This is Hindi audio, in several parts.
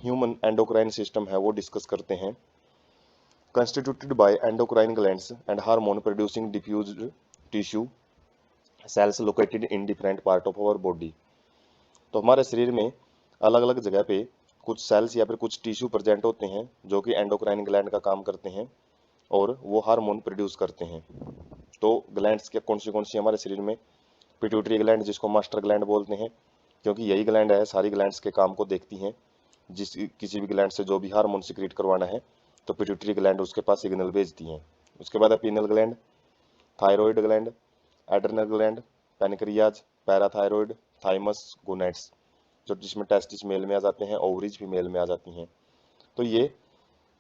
ह्यूमन एंडोक्राइन सिस्टम है वो डिस्कस करते हैं। Constituted by endocrine glands and hormone producing diffused tissue cells located in different part of our body. तो हमारे शरीर में अलग अलग जगह पे कुछ सेल्स या फिर कुछ टिश्यू प्रेजेंट होते हैं जो कि एंडोक्राइन ग्लैंड का काम करते हैं और वो हार्मोन प्रोड्यूस करते हैं। तो ग्लैंड्स के कौन सी हमारे शरीर में, पिट्यूटरी ग्लैंड जिसको मास्टर ग्लैंड बोलते हैं, क्योंकि यही ग्लैंड है सारी ग्लैंड्स के काम को देखती हैं। जिस किसी भी ग्लैंड से जो भी हार्मोन सिक्रीट करवाना है तो पिट्यूटरी ग्लैंड उसके पास सिग्नल भेजती हैं। उसके बाद है penal gland, thyroid gland, adrenal gland, pancreas, parathyroid, thymus, gonads, जो जिसमें टेस्टिस मेल में आ जाते हैं, ओवरीज फीमेल में आ जाती हैं। तो ये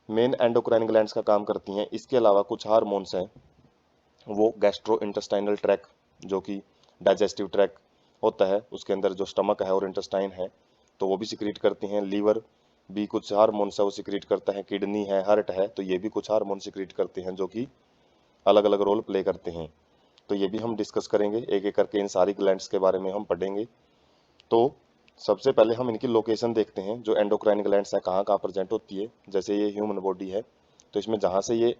मेन एंडोक्राइन ग्लैंड्स का काम करती हैं। इसके अलावा कुछ हार्मोन्स हैं वो गैस्ट्रो इंटेस्टाइनल ट्रैक, जो कि डाइजेस्टिव ट्रैक होता है, उसके अंदर जो स्टमक है और इंटेस्टाइन है तो वो भी सिक्रीट करती हैं। लीवर भी कुछ हार्मोन्स है वो सिक्रीट करता है। किडनी है, हार्ट है, तो ये भी कुछ हार्मोन सिक्रीट करते हैं जो कि अलग अलग रोल प्ले करते हैं। तो ये भी हम डिस्कस करेंगे एक एक करके, इन सारी ग्लैंड्स के बारे में हम पढ़ेंगे। तो सबसे पहले हम इनकी लोकेशन देखते हैं, जो एंडोक्राइन ग्लैंड्स है कहाँ कहाँ प्रेजेंट होती है। जैसे ये ह्यूमन बॉडी है तो इसमें जहाँ से ये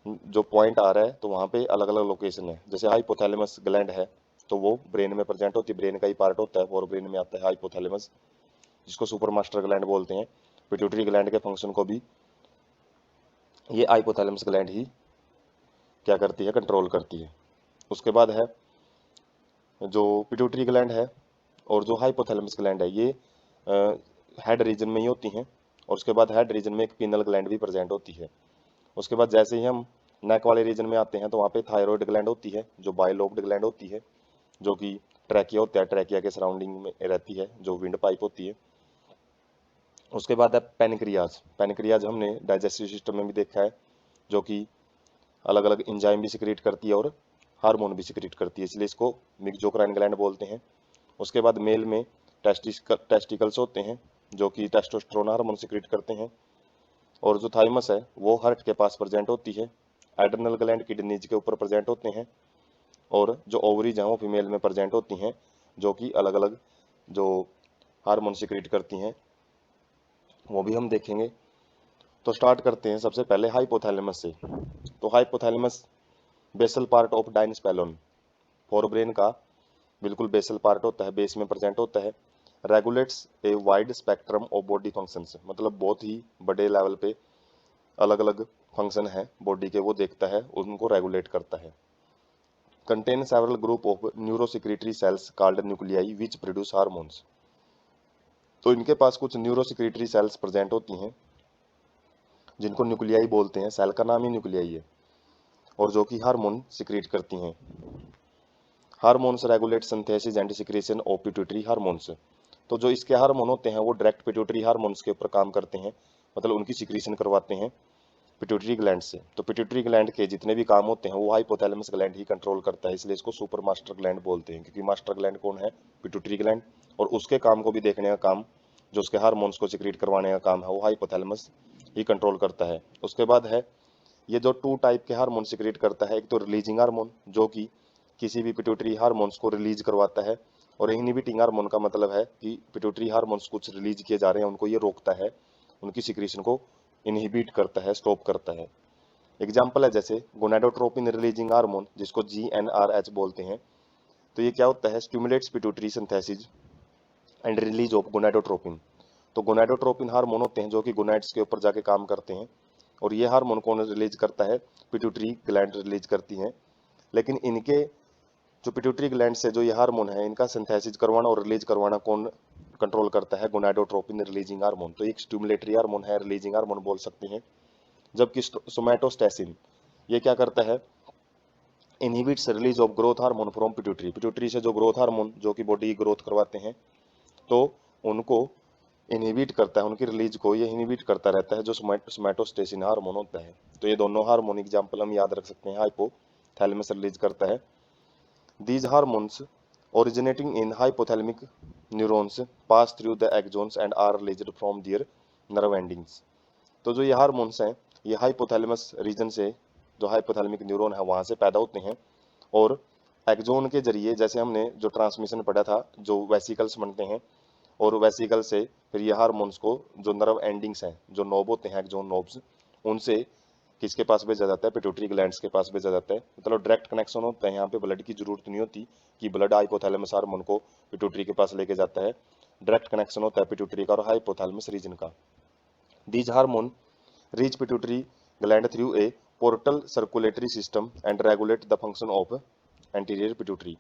जो पॉइंट आ रहा है तो वहाँ पे अलग अलग लोकेशन है। जैसे हाइपोथैलेमस ग्लैंड है तो वो ब्रेन में प्रेजेंट होती है, ब्रेन का ही पार्ट होता है, फोर ब्रेन में आता है हाइपोथैलेमस, जिसको सुपर मास्टर ग्लैंड बोलते हैं। पिट्यूटरी ग्लैंड के फंक्शन को भी ये हाइपोथैलेमस ग्लैंड ही क्या करती है, कंट्रोल करती है। उसके बाद है जो पिट्यूटरी ग्लैंड है और जो हाइपोथैलेमस ग्लैंड है ये हेड रीजन में ही होती हैं। और उसके बाद हेड रीजन में एक पीनल ग्लैंड भी प्रेजेंट होती है। उसके बाद जैसे ही हम नेक वाले रीजन में आते हैं तो वहाँ पे थायराइड ग्लैंड होती है जो बाइलोब्ड ग्लैंड होती है, जो कि ट्रैकिया होता है, ट्रैकिया के सराउंडिंग में रहती है, जो विंड पाइप होती है। उसके बाद है पेनक्रियाज। पेनक्रियाज हमने डाइजेस्टिव सिस्टम में भी देखा है, जो कि अलग अलग इंजाइम भी सिक्रीट करती है और हार्मोन भी सिक्रीट करती है, इसलिए इसको मिक्सोक्राइन ग्लैंड बोलते हैं। उसके बाद मेल में टेस्टिकल्स होते हैं जो कि टेस्टोस्टेरोन हार्मोन सिक्रीट करते हैं। और जो थाइमस है वो हार्ट के पास प्रेजेंट होती है। एड्रेनल ग्लैंड किडनीज के ऊपर प्रेजेंट होते हैं। और जो ओवरीज हैं वो फीमेल में प्रेजेंट होती हैं, जो कि अलग अलग जो हार्मोन सिक्रीट करती हैं वो भी हम देखेंगे। तो स्टार्ट करते हैं सबसे पहले हाइपोथैलेमस से। तो hypothalamus basal part of diencephalon, forebrain का बिल्कुल बेसल पार्ट होता है, बेस में प्रेजेंट होता है। Regulates a wide spectrum of body functions, मतलब बहुत ही बड़े लेवल पे अलग अलग फंक्शन है बॉडी के वो देखता है, उनको रेगुलेट करता है। Contain several group of neurosecretory cells called nuclei which produce hormones. तो इनके पास कुछ न्यूरोसिक्रेटरी सेल्स प्रेजेंट होती हैं जिनको न्यूक्लियाई बोलते हैं, सेल का नाम ही न्यूक्लियाई है, और जो कि हार्मोन सिक्रीट करती हैं। Hormones regulate synthesis and secretion of pituitary hormones. तो जो इसके हार्मोन होते हैं वो डायरेक्ट पिट्यूटरी हार्मोन्स के ऊपर काम करते हैं, मतलब उनकी सिक्रीशन करवाते हैं पिट्यूटरी ग्लैंड से। तो पिट्यूटरी ग्लैंड के जितने भी काम होते हैं वो हाइपोथैलेमस ग्लैंड ही कंट्रोल करता है, इसलिए इसको सुपर मास्टर ग्लैंड बोलते हैं, क्योंकि मास्टर ग्लैंड कौन है, पिट्यूटरी ग्लैंड, और उसके काम को भी देखने का काम, जो उसके हार्मोन्स को सिक्रीट करवाने का काम है वो हाइपोथैलेमस ही कंट्रोल करता है। उसके बाद है ये जो टू टाइप के हार्मोन सिक्रीट करता है, एक तो रिलीजिंग हार्मोन जो कि किसी भी पिट्यूटरी हार्मोन्स को रिलीज करवाता है, और इनहिबिटिंग हार्मोन का मतलब है कि पिट्यूटरी हार्मोन्स कुछ रिलीज किए जा रहे हैं उनको ये रोकता है, उनकी सिक्रीशन को इनहिबिट करता है, स्टॉप करता है। एग्जाम्पल है जैसे गोनाडोट्रोपिन रिलीजिंग हार्मोन जिसको GnRH बोलते हैं। तो ये क्या होता है, stimulates pituitary synthesis and release of gonadotropin. तो गोनाडोट्रोपिन हार्मोन होते हैं जो कि गोनाड्स के ऊपर जाके काम करते हैं, और ये हार्मोन कौन रिलीज करता है, पिट्यूटरी ग्लैंड रिलीज करती हैं। लेकिन इनके जो पिट्यूटरी ग्लैंड से जो ये हार्मोन है इनका सिंथेसिस करवाना और रिलीज करवाना कौन कंट्रोल करता है, गोनाडोट्रोपिन रिलीजिंग हार्मोन। तो एक स्टिमुलेटरी हार्मोन है, रिलीजिंग हार्मोन बोल सकते हैं। जबकि सोमैटोस्टैसिन ये क्या करता है, inhibits release of growth hormone from pituitary. Pituitary से जो ग्रोथ हार्मोन जो कि बॉडी की ग्रोथ करवाते हैं तो उनको इनहिबिट करता है, उनकी रिलीज को ये इनहिबिट करता रहता है, जो सोमैटोस्टेसिन हार्मोन होता है। तो ये दोनों हार्मोन एग्जाम्पल हम याद रख सकते हैं, हाइपोथैलेमस रिलीज करता है। These hormones originating in hypothalamic neurons pass through the axons and are released from their nerve endings। तो जो ये हार्मोन्स हैं ये हाइपोथैलेमस रीजन से, जो हाइपोथैलेमिक न्यूरॉन है वहाँ से पैदा होते हैं, और एक्सोन के जरिए, जैसे हमने जो ट्रांसमिशन पढ़ा था, जो वेसिकल्स बनते हैं और वेसिकल से फिर ये हार्मोन्स को जो नर्व एंडिंग्स हैं, जो नोब होते हैं, एक्सोन नोब्स, उनसे किसके पास भेजा जाता है, पिट्यूटरी ग्लैंड्स के पास भेजा जाता है। मतलब डायरेक्ट कनेक्शन होता है, यहाँ पे ब्लड की जरूरत नहीं होती कि ब्लड हाइपोथैलेमस हार्मोन को पिट्यूटरी के पास लेके जाता है। डायरेक्ट कनेक्शन होता है पिट्यूटरी का और हाइपोथैलेमस रीजन का। These hormone reach pituitary gland through a portal circulatory system and regulate the function of anterior pituitary.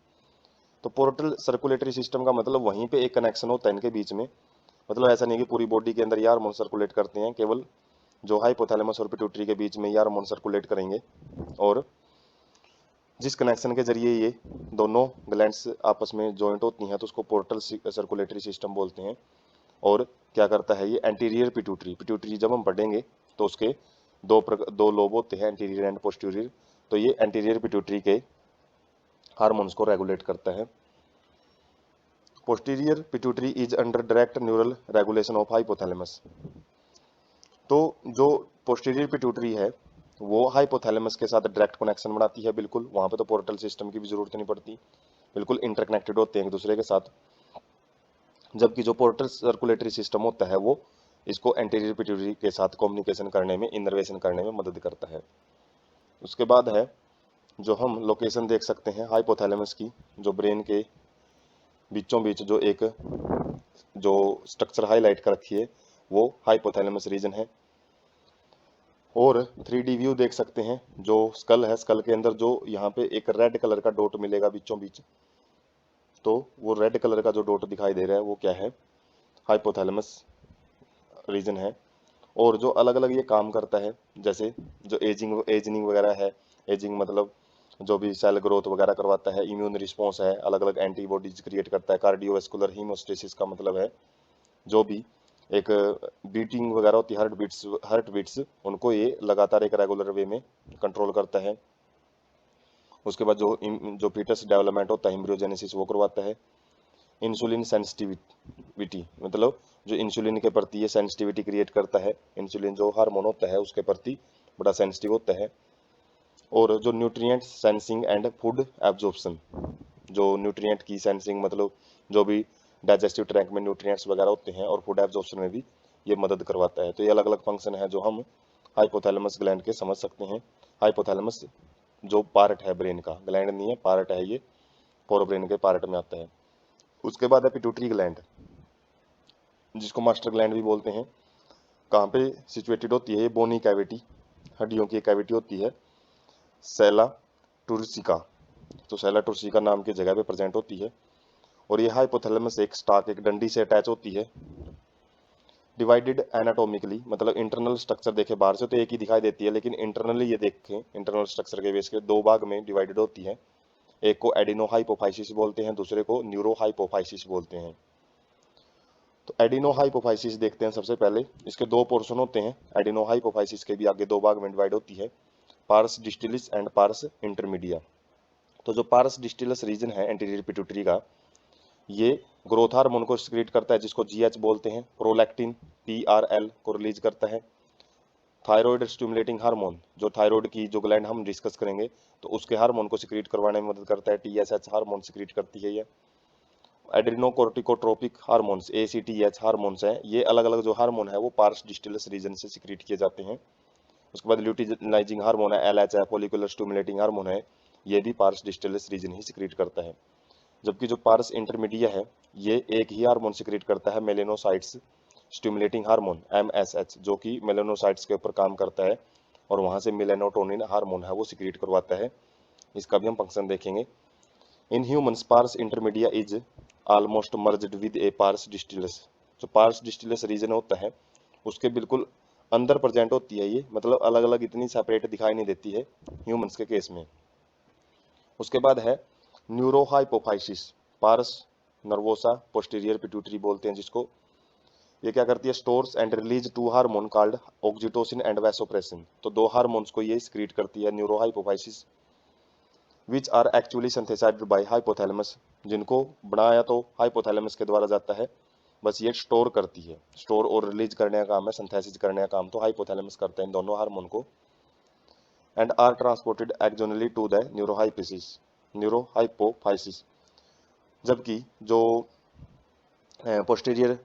तो पोर्टल सर्कुलेटरी सिस्टम का मतलब वहीं पे एक कनेक्शन होता है इनके बीच में। मतलब ऐसा नहीं कि पूरी बॉडी के अंदर ये हार्मोन सर्कुलेट करते हैं, केवल जो हाइपोथैलेमस और पिट्यूटरी के बीच में ये हार्मोन सर्कुलेट करेंगे। और जिस कनेक्शन के जरिए ये दोनों ग्लैंड्स आपस में जॉइंट होती हैं तो उसको पोर्टल सर्कुलेटरी सिस्टम बोलते हैं। और क्या करता है ये, एंटीरियर पिट्यूटरी, पिट्यूटरी जब हम पढ़ेंगे तो उसके दो लोब होते हैं, एंटीरियर एंड पोस्टीरियर। तो ये एंटीरियर पिट्यूटरी के हार्मोन्स को रेगुलेट करता है। Posterior pituitary is under direct neural regulation of hypothalamus. तो जो पोस्टीरियर पिट्यूटरी है वो हाइपोथैलेमस के साथ डायरेक्ट कनेक्शन बनाती है, बिल्कुल वहां पे तो पोर्टल सिस्टम की भी जरूरत नहीं पड़ती, बिल्कुल इंटरकनेक्टेड होते हैं एक दूसरे के साथ। जबकि जो पोर्टल सर्कुलेटरी सिस्टम होता है वो इसको एंटीरियर पिट्यूटरी के साथ कम्युनिकेशन करने में, इनर्वेशन करने में मदद करता है। उसके बाद है जो हम लोकेशन देख सकते हैं हाइपोथैलेमस की, जो ब्रेन के बीचों बीच जो एक जो स्ट्रक्चर हाईलाइट कर रखी है वो हाइपोथैलेमस रीजन है। और 3D व्यू देख सकते हैं, जो स्कल है, स्कल के अंदर जो यहाँ पे एक रेड कलर का डॉट मिलेगा बीचों बीच, तो वो रेड कलर का जो डॉट दिखाई दे रहा है वो क्या है, हाइपोथैलेमस रीजन है। और जो अलग अलग ये काम करता है, जैसे जो एजिंग वगैरह है, एजिंग मतलब जो भी सेल ग्रोथ वगैरह करवाता है, इम्यून रिस्पॉन्स है, अलग अलग एंटीबॉडीज क्रिएट करता है, कार्डियोवास्कुलर हीमोस्टेसिस का मतलब है जो भी एक बीटिंग वगैरह होती है, हार्ट बीट्स उनको ये लगातार एक रेगुलर वे में कंट्रोल करता है। उसके बाद जो फीटस डेवलपमेंट होता है, एम्ब्रियोजेनेसिस, वो करवाता है। इंसुलिन सेंसिटिविटी मतलब जो इंसुलिन के प्रति ये सेंसिटिविटी क्रिएट करता है, इंसुलिन जो हार्मोन होता है उसके प्रति बड़ा सेंसिटिव होता है। और जो nutrient sensing and food absorption, जो न्यूट्रिएंट की सेंसिंग मतलब जो भी डाइजेस्टिव ट्रैक में न्यूट्रिएंट्स वगैरह होते हैं, और फूड एब्जॉर्प्शन में भी ये मदद करवाता है। तो ये अलग अलग फंक्शन है जो हम हाइपोथैलेमस ग्लैंड के समझ सकते हैं। हाइपोथैलेमस जो पार्ट है ब्रेन का, ग्लैंड नहीं है, पार्ट है ये, फोर ब्रेन के पार्ट में आता है। उसके बाद है पिट्यूटरी ग्लैंड, जिसको मास्टर ग्लैंड भी बोलते हैं। कहाँ पे सिचुएटेड होती है ये, बोनी कैविटी, हड्डियों की एक कैविटी होती है, सेला टुर्सिका। तो सेला टुर्सिका नाम की जगह पे प्रेजेंट होती है। और ये हाइपोथैलेमस एक स्टाक, एक डंडी से अटैच होती है। डिवाइडेड एनाटोमिकली, मतलब इंटरनल स्ट्रक्चर देखे बाहर से तो एक ही दिखाई देती है, लेकिन इंटरनली ये देखें इंटरनल स्ट्रक्चर के बेस के दो भाग में डिवाइडेड होती है। एक को एडिनोहाइपोफाइसिस बोलते हैं, दूसरे को न्यूरोहाइपोफाइसिस बोलते हैं। तो एडिनोहाइपोफाइसिस देखते हैं सबसे पहले। इसके दो पोर्शन होते हैं, एडिनोहाइपोफाइसिस के भी आगे दो भाग में डिवाइड होती है, पार्स डिस्टिलिस एंड पार्स इंटरमीडिया। तो जो पार्स डिस्टिलस रीजन है एंटीरियर पिट्यूटरी का, ये ग्रोथ हार्मोन को सिक्रीट करता है, जिसको जीएच बोलते हैं। प्रोलैक्टिन पीआरएल को रिलीज करता है। थायराइड स्टिमुलेटिंग हार्मोन, जो थायराइड की जो ग्लैंड हम डिस्कस करेंगे तो उसके हार्मोन को सिक्रीट करवाने में मदद करता है। टीएसएच हार्मोन सिक्रीट करती है ये। एड्रेनोकोर्टिकोट्रोपिक हार्मोन्स, एसीटीएच हार्मोन्स हैं, ये अलग अलग जो हार्मोन है वो पार्स डिस्टिलस रीजन से सिक्रीट किए जाते हैं। उसके बाद ल्यूटिनाइजिंग हार्मोन है, एलएच है, फॉलिकुलर स्टिमुलेटिंग हार्मोन है, ये भी पार्स डिस्टिलस रीजन ही सिक्रीट करता है। जबकि जो पार्स इंटरमीडिया है ये एक ही हार्मोन सिक्रीट करता है, मेलेनोसाइट्स स्टिमुलेटिंग हार्मोन एमएसएच, जो कि मेलेनोसाइट्स के ऊपर काम करता है और वहां से मेलेनोटोनिन हार्मोन है वो सिक्रीट करवाता है। इसका भी हम फंक्शन देखेंगे। In humans pars intermedia is almost merged with a pars distalis. जो पार्स डिस्टिलस रीजन होता है उसके बिल्कुल अंदर प्रेजेंट होती है ये, मतलब अलग अलग इतनी सेपरेट दिखाई नहीं देती है ह्यूमंस के केस में। उसके बाद है neurohypophysis, pars nervosa posterior pituitary बोलते हैं जिसको। ये क्या करती है, stores and release two hormone called oxytocin and vasopressin. तो दो हार्मोन्स को ये स्क्रीट करती है neurohypophysis, which are actually synthesised by hypothalamus, जिनको बनाया तो हाइपोथैलेमस के द्वारा जाता है, बस ये स्टोर करती है। स्टोर और रिलीज करने का काम है, सिंथेसिस करने का काम तो हाइपोथैलेमस करते हैं इन दोनों हार्मोन को। And are transported axonally to the neurohypophysis. जबकि जो पोस्टीरियर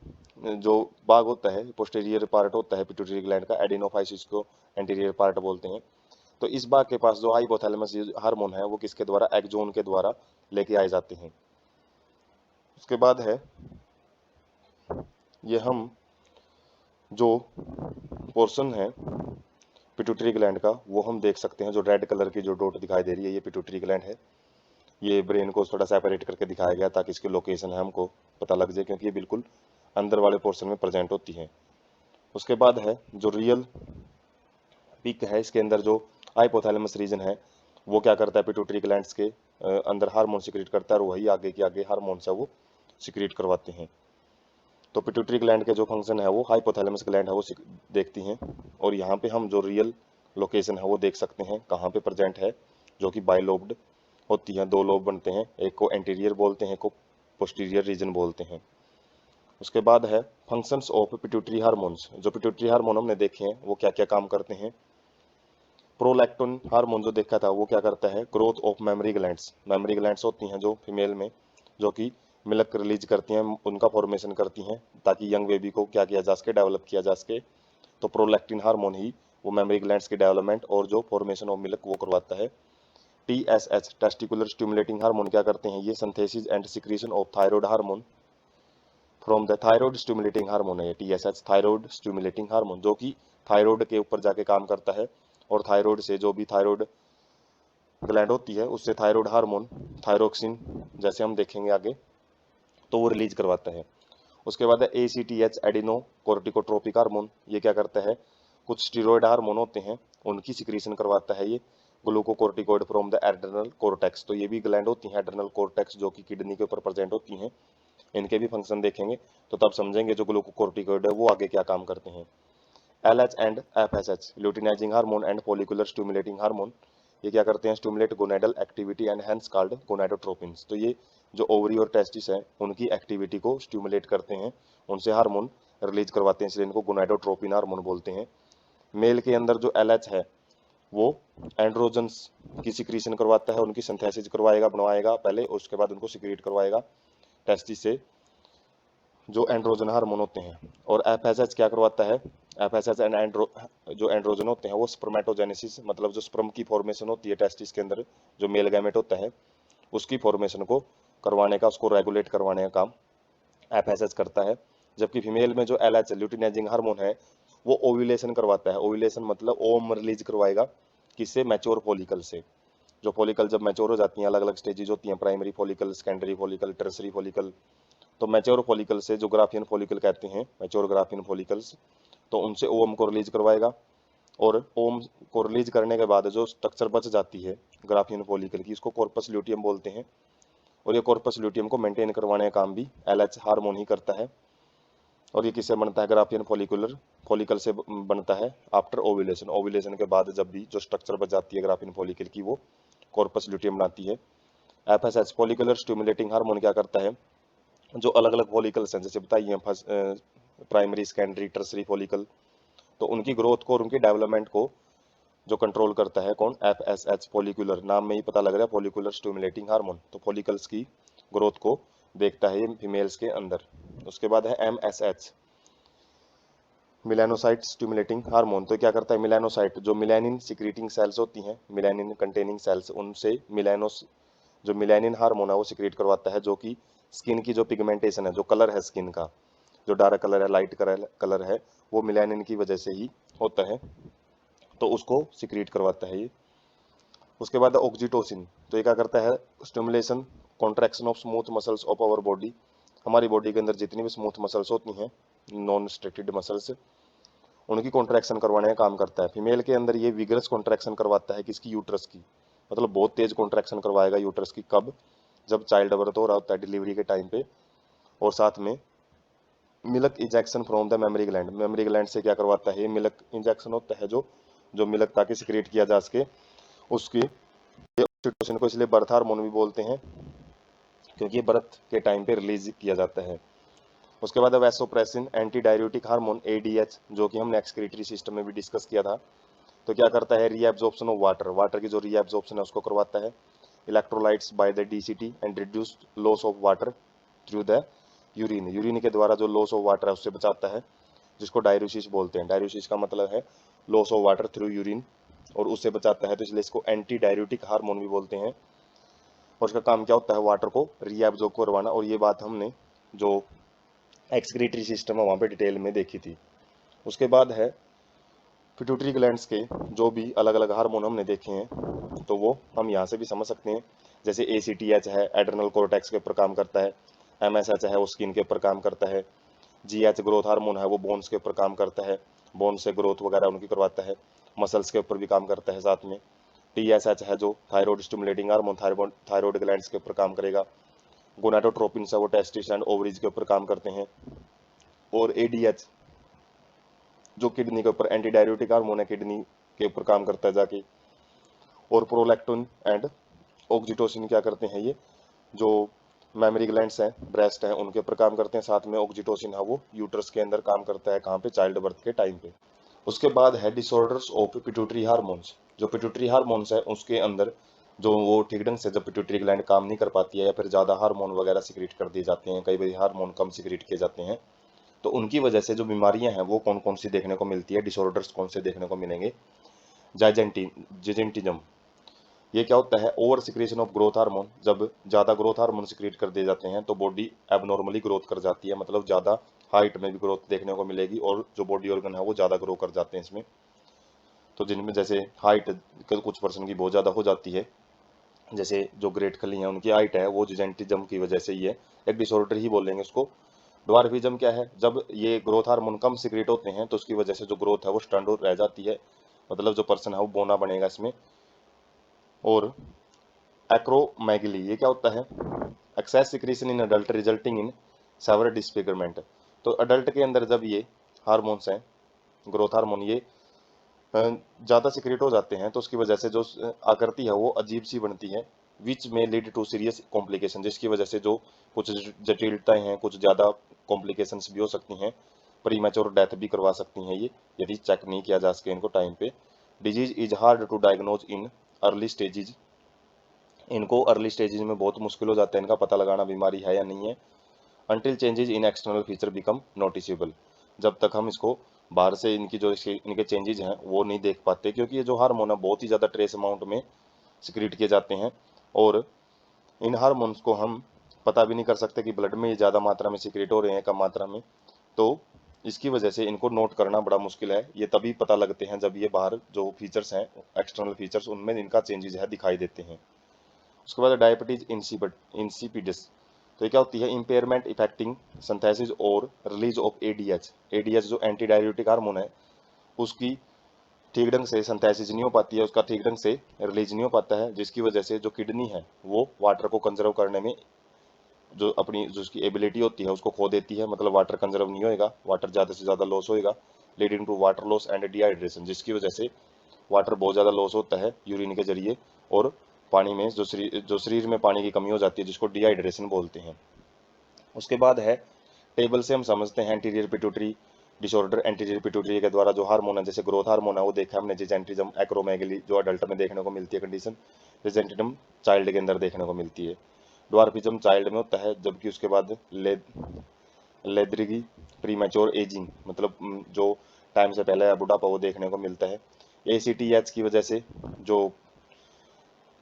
जो भाग होता है, पोस्टीरियर पार्ट होता है पिट्यूटरी ग्लैंड का, एडिनोफाइसिस को एंटीरियर पार्ट बोलते हैं। तो इस भाग के पास जो हाइपोथैलेमस हार्मोन है वो किसके द्वारा, एक्सोन के द्वारा लेके आए जाते हैं। उसके बाद है ये हम जो पोर्शन है पिट्यूटरी ग्लैंड का वो हम देख सकते हैं, जो रेड कलर की जो डॉट दिखाई दे रही है ये पिट्यूटरी ग्लैंड है। ये ब्रेन को थोड़ा सेपरेट करके दिखाया गया ताकि इसकी लोकेशन है हमको पता लग जाए, क्योंकि ये बिल्कुल अंदर वाले पोर्शन में प्रेजेंट होती है। उसके बाद है जो रियल पिक है, इसके अंदर जो हाइपोथैलेमस रीजन है वो क्या करता है, पिट्यूटरी ग्लैंड्स के अंदर हार्मोन सिक्रीट करता है और वही आगे के आगे हार्मोन है वो सिक्रीट करवाते हैं। तो पिट्यूटरी ग्लैंड के जो फंक्शन है वो हाइपोथैलेमस ग्लैंड है वो देखती हैं। और यहाँ पे हम जो रियल लोकेशन है वो देख सकते हैं कहाँ पे प्रेजेंट है, जो कि बाइलोब्ड होती हैं, दो लोब बनते हैं, एक को एंटीरियर बोलते हैं, एक को पोस्टीरियर रीजन बोलते हैं। उसके बाद है फंक्शंस ऑफ पिट्यूटरी हार्मोन्स। जो पिट्यूटरी हार्मोन हमने देखे हैं वो क्या क्या काम करते हैं। प्रोलैक्टिन हार्मोन जो देखा था वो क्या करता है, growth of mammary glands. Mammary glands होती हैं जो फीमेल में, जो कि मिल्क रिलीज करती हैं, उनका फॉर्मेशन करती हैं ताकि यंग बेबी को क्या किया जा सके, डेवलप किया जा सके। तो प्रोलैक्टिन हार्मोन ही वो मेमोरी ग्लैंड्स की डेवलपमेंट और जो फॉर्मेशन ऑफ मिल्क वो करवाता है। TSH टेस्टिकुलर स्टिमुलेटिंग हार्मोन क्या करते हैं, ये synthesis and secretion of thyroid hormone from the thyroid stimulating hormone है। TSH थायराइड स्टिमुलेटिंग हार्मोन, जो कि थायराइड के ऊपर जाके काम करता है और थायराइड से जो भी थायराइड ग्लैंड होती है उससे थायराइड हार्मोन थायरोक्सिन, जैसे हम देखेंगे आगे, तो वो रिलीज करवाता है। उसके बाद है ACTH एडिनो कोर्टिकोट्रोपिक हार्मोन। ये क्या करता है, कुछ स्टीरॉयड हार्मोन होते हैं उनकी सिक्रीशन करवाता है ये, glucocorticoid from the adrenal cortex. तो ये भी ग्लैंड होती हैं एड्रेनल कोर्टेक्स जो कि किडनी के ऊपर प्रेजेंट होती हैं, इनके भी फंक्शन देखेंगे तो तब समझेंगे जो ग्लूकोकोर्टिकोइड है वो आगे क्या काम करते हैं। LH and FSH luteinizing hormone and follicular stimulating hormone, ये क्या करते हैं, stimulate gonadal activity and hence called gonadotropins. तो ये जो ओवरी और टेस्टिस है उनकी एक्टिविटी को स्टिमुलेट करते हैं, उनसे हार्मोन रिलीज करवाते हैं, इसलिए इनको गोनाडोट्रोपिन हार्मोन बोलते हैं। मेल के अंदर जो LH है वो एंड्रोजन्स की सिक्रीशन करवाता है, उनकी सिंथेसिस करवाएगा, बनवाएगा पहले, उसके बाद उनको सिक्रीट करवाएगा टेस्टिस से, जो एंड्रोजन हार्मोन होते हैं। और FSH क्या करवाता है, FSH एंड जो एंड्रोजन होते हैं वो स्पर्मेटोजेनेसिस, मतलब जो स्पर्म की फॉर्मेशन होती है टेस्टिस के अंदर, जो मेल गैमेट होता है उसकी फॉर्मेशन को करवाने का, उसको रेगुलेट करवाने का काम FSH करता है। जबकि फीमेल में जो LH ल्यूटिनाइजिंग हार्मोन है वो ओव्यूलेशन करवाता है। ओव्यूलेशन मतलब ओम रिलीज करवाएगा, किससे, मैच्योर फॉलिकल से। जो फॉलिकल जब मैच्योर हो जाती हैं, अलग अलग स्टेजेस होती हैं, primary follicle, secondary follicle, tertiary follicle, तो मैच्योर फॉलिकल से जो ग्राफियन फॉलिकल कहते हैं, मैच्योर ग्राफियन फॉलिकल्स, तो उनसे ओम को रिलीज करवाएगा। और ओम को रिलीज करने के बाद जो स्ट्रक्चर बच जाती है ग्राफियन फॉलिकल की, इसको कॉर्पस ल्यूटियम बोलते हैं। और ये कॉर्पस ल्यूटियम को मेंटेन करवाने का काम भी LH हार्मोन ही करता है। और ये किससे बनता है, ग्राफियन फॉलिकुलर फॉलिकल से बनता है आफ्टर ओव्यूलेशन। ओव्यूलेशन के बाद जब भी जो स्ट्रक्चर बच जाती है ग्राफियन फॉलिकल की वो कॉर्पस ल्यूटियम बनाती है। FSH फॉलिकुलर स्टिमुलेटिंग हार्मोन क्या करता है, जो अलग अलग फॉलिकल्स हैं जैसे बताइए प्राइमरी, सेकेंडरी, टर्सरी फॉलिकल, तो उनकी ग्रोथ को और उनकी डेवलपमेंट को जो कंट्रोल करता है कौन, FSH फॉलिकुलर, नाम में ही पता लग रहा है फॉलिकुलर स्टिमुलेटिंग हार्मोन, तो फॉलिकल्स की ग्रोथ को देखता है ये फीमेल्स के अंदर। उसके बाद है MSH मिलानोसाइट स्टिमुलेटिंग हार्मोन। तो क्या करता है, मिलानोसाइट जो मिलानिन सिक्रीटिंग सेल्स होती हैं, मिलानिन कंटेनिंग सेल्स, उनसे मिलानोस जो मिलानिन हार्मोन है वो सिक्रीट करवाता है, जो कि स्किन की जो पिगमेंटेशन है, जो कलर है स्किन का, जो डार्क कलर है, लाइट कलर है, वो मिलानिन की वजह से ही होता है, तो उसको सिक्रीट करवाता है ये। उसके बाद ऑक्सीटोसिन, तो ये क्या करता है, stimulation contraction of smooth muscles of our body. हमारी बॉडी के अंदर जितनी भी स्मूथ मसल्स होती हैं, नॉन स्ट्रिक्टेड मसल्स, उनकी कॉन्ट्रैक्शन करवाने का काम करता है। फीमेल के अंदर ये विगरस कॉन्ट्रैक्शन करवाता है, किसकी, यूट्रस की, मतलब बहुत तेज कॉन्ट्रैक्शन करवाएगा यूट्रस की, कब, जब चाइल्ड बर्थ हो रहा होता है डिलीवरी के टाइम पे। और साथ में milk injection from the memory gland, memory gland से क्या करवाता है, मिल्क इंजेक्शन होता है जो जो मिल्क ताकि सिक्रिएट किया जा सके उसकी। ऑक्सीटोसिन को इसलिए बर्थ हार्मोन भी बोलते हैं क्योंकि ये बर्थ के टाइम पे रिलीज किया जाता है। उसके बाद vasopressin anti diuretic hormone ADH, जो कि हमने एक्सक्रीटरी सिस्टम में भी डिस्कस किया था। तो क्या करता है, रीएब्जॉर्प्शन ऑफ वाटर, वाटर की जो रीएब्जॉर्प्शन है उसको करवाता है। Electrolytes by the DCT and reduced loss of water through the urine, urine के द्वारा जो लॉस ऑफ वाटर है उससे बचाता है, जिसको डाययूरेसिस बोलते हैं। डाययूरेसिस का मतलब है loss of water through urine, और उससे बचाता है, तो इसलिए इसको एंटी डाययूरेटिक हार्मोन भी बोलते हैं। और इसका काम क्या होता है, वाटर को रीएब्जॉर्ब करवाना। और ये बात हमने जो एक्सक्रीटरी सिस्टम है वहाँ पे डिटेल में देखी थी। उसके बाद है पिट्यूटरी ग्लैंड्स के जो भी अलग अलग हार्मोन हमने देखे हैं, तो वो हम यहाँ से भी समझ सकते हैं। जैसे ACTH है, एड्रेनल कोर्टेक्स के ऊपर काम करता है। MSH है, वो स्किन के ऊपर काम करता है। GH ग्रोथ हार्मोन है, वो बोन्स के ऊपर काम करता है, बोन से ग्रोथ वगैरह उनकी करवाता है। मसल्स के ऊपर भी काम करता है साथ में। TSH है जो thyroid stimulating hormone, thyroid glands के ऊपर काम करेगा। गोनाडोट्रोपिन है, वो टेस्टिस एंड ओवरीज के ऊपर काम करते हैं। और ADH जो किडनी के ऊपर एंटी डाययूरेटिक हार्मोन है, किडनी के ऊपर काम करता है जाके। और प्रोलैक्टिन एंड ऑक्सीटोसिन क्या करते हैं, ये जो मेमोरी ग्लैंड्स हैं, ब्रेस्ट हैं, उनके ऊपर काम करते हैं। साथ में ऑक्सीटोसिन है, वो यूट्रस के अंदर काम करता है, कहाँ पे, चाइल्ड बर्थ के टाइम पे। उसके बाद है डिसऑर्डर्स ऑफ पिट्यूटरी हार्मोन्स। जो पिट्यूटरी हार्मोन्स है उसके अंदर जो वो ठीक ढंग से जब पिट्यूटरी ग्लैंड काम नहीं कर पाती है, या फिर ज़्यादा हार्मोन वगैरह सिक्रीट कर दिए जाते हैं, कई बार हार्मोन कम सिक्रीट किए जाते हैं, तो उनकी वजह से जो बीमारियां हैं वो कौन कौन सी देखने को मिलती है, डिसऑर्डर्स कौन से देखने को मिलेंगे। जाइजेंटिज्म, ये क्या होता है, over secretion of growth hormone. जब ज़्यादा ग्रोथ हार्मोन सिक्रेट कर दिए जाते हैं तो बॉडी एबनॉर्मली ग्रोथ कर जाती है, मतलब ज़्यादा हाइट में भी ग्रोथ देखने को मिलेगी, और जो बॉडी ऑर्गन है वो ज़्यादा ग्रो कर जाते हैं इसमें। तो जिनमें जैसे हाइट कुछ पर्सन की बहुत ज़्यादा हो जाती है, जैसे जो ग्रेट खली हैं उनकी हाइट है वो जिजेंटिज्म की वजह से ही है, एक डिसऑर्डर ही बोलेंगे उसको। ड्वार्फिज्म क्या है, जब ये ग्रोथ हार्मोन कम सिक्रेट होते हैं तो उसकी वजह से जो ग्रोथ है वो स्टंट रह जाती है, मतलब जो पर्सन है वो बोना बनेगा इसमें। और एक्रोमेगली, ये क्या होता है, excess secretion in adult resulting in severe disfigurement. तो अडल्ट के अंदर जब ये हार्मोन्स हैं, ग्रोथ हार्मोन, ये ज़्यादा सिक्रेट हो जाते हैं तो उसकी वजह से जो आकृति है वो अजीब सी बनती है, विच में लीड टू सीरियस कॉम्प्लिकेशन, जिसकी वजह से जो कुछ जटिलताएं हैं, कुछ ज़्यादा कॉम्प्लिकेशंस भी हो सकती हैं, प्रीमैच्योर डेथ भी करवा सकती हैं ये, यदि चेक नहीं किया जा सके इनको टाइम पे। Disease is hard to diagnose in early stages, इनको अर्ली स्टेजेज में बहुत मुश्किल हो जाता है इनका पता लगाना बीमारी है या नहीं है। Until changes in external feature become noticeable, जब तक हम इसको बाहर से इनकी जो इनके चेंजेज हैं वो नहीं देख पाते, क्योंकि ये जो हार्मोन है बहुत ही ज़्यादा ट्रेस अमाउंट में सिक्रीट किए जाते हैं, और इन हार्मोन्स को हम पता भी नहीं कर सकते कि ब्लड में ये ज़्यादा मात्रा में सिक्रीट हो रहे हैं, कम मात्रा में। तो इसकी वजह से इनको नोट करना बड़ा मुश्किल है, ये तभी पता लगते हैं जब ये बाहर जो फीचर्स हैं, एक्सटर्नल फीचर्स, उनमें इनका चेंजेज है दिखाई देते हैं। उसके बाद डायबिटीज इंसिपिडस, तो ये क्या होती है, इंपेयरमेंट इफेक्टिंग सिंथेसिस और रिलीज ऑफ ADH। ADH जो एंटी डाययूरेटिक हार्मोन है उसकी ठीक ढंग से सिंथेसिस नहीं हो पाती है, उसका ठीक ढंग से रिलीज नहीं हो पाता है, जिसकी वजह से जो किडनी है वो वाटर को कंजर्व करने में जो अपनी जो उसकी एबिलिटी होती है उसको खो देती है, मतलब वाटर कंजर्व नहीं होएगा, वाटर ज़्यादा से ज़्यादा लॉस होएगा, leading to water loss and dehydration, जिसकी वजह से वाटर बहुत ज़्यादा लॉस होता है यूरिन के जरिए, और पानी में जो शरीर में पानी की कमी हो जाती है जिसको डिहाइड्रेशन बोलते हैं। उसके बाद है टेबल से हम समझते हैं anterior pituitary disorder. Anterior pituitary के द्वारा जो हार्मोन है, जैसे ग्रोथ हार्मोन है वो देखा हमने, जिजेंटिज्म, एक्रोमेगली जो अडल्ट में देखने को मिलती है कंडीशन, रिजेंटिज्म चाइल्ड के अंदर देखने को मिलती है, ड्वार्फिज्म चाइल्ड में होता है, जबकि उसके बाद लेद्रिगी प्रीमैच्योर एजिंग, मतलब जो टाइम से पहले बुढ़ापा वो देखने को मिलता है। ACTH की वजह से जो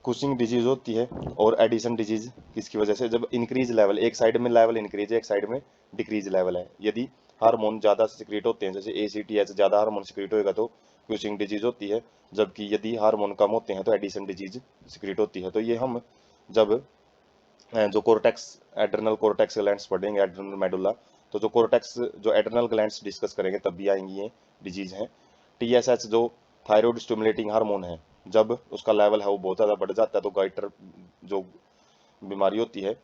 कुशिंग डिजीज होती है, और एडिशन डिजीज किसकी वजह से, जब इंक्रीज लेवल, एक साइड में लेवल इंक्रीज है, एक साइड में डिक्रीज लेवल है, यदि हार्मोन ज़्यादा सिक्रीट होते हैं, जैसे ACTH ज़्यादा हार्मोन सिक्रीट होएगा तो कुशिंग डिजीज होती है, जबकि यदि हार्मोन कम होते हैं तो एडिशन डिजीज सिक्रीट होती है। तो ये हम जब जो कोर्टेक्स, एड्रेनल कोर्टेक्स ग्लैंड्स पढ़ेंगे, एड्रेनल मेडुला, तो जो कोर्टेक्स, जो एड्रेनल ग्लैंड्स डिस्कस करेंगे तब भी आएंगी ये डिजीज हैं। TSH जो थायराइड स्टिमुलेटिंग हार्मोन है, जब उसका लेवल है वो बहुत ज़्यादा बढ़ जाता है तो गाइटर जो बीमारी होती है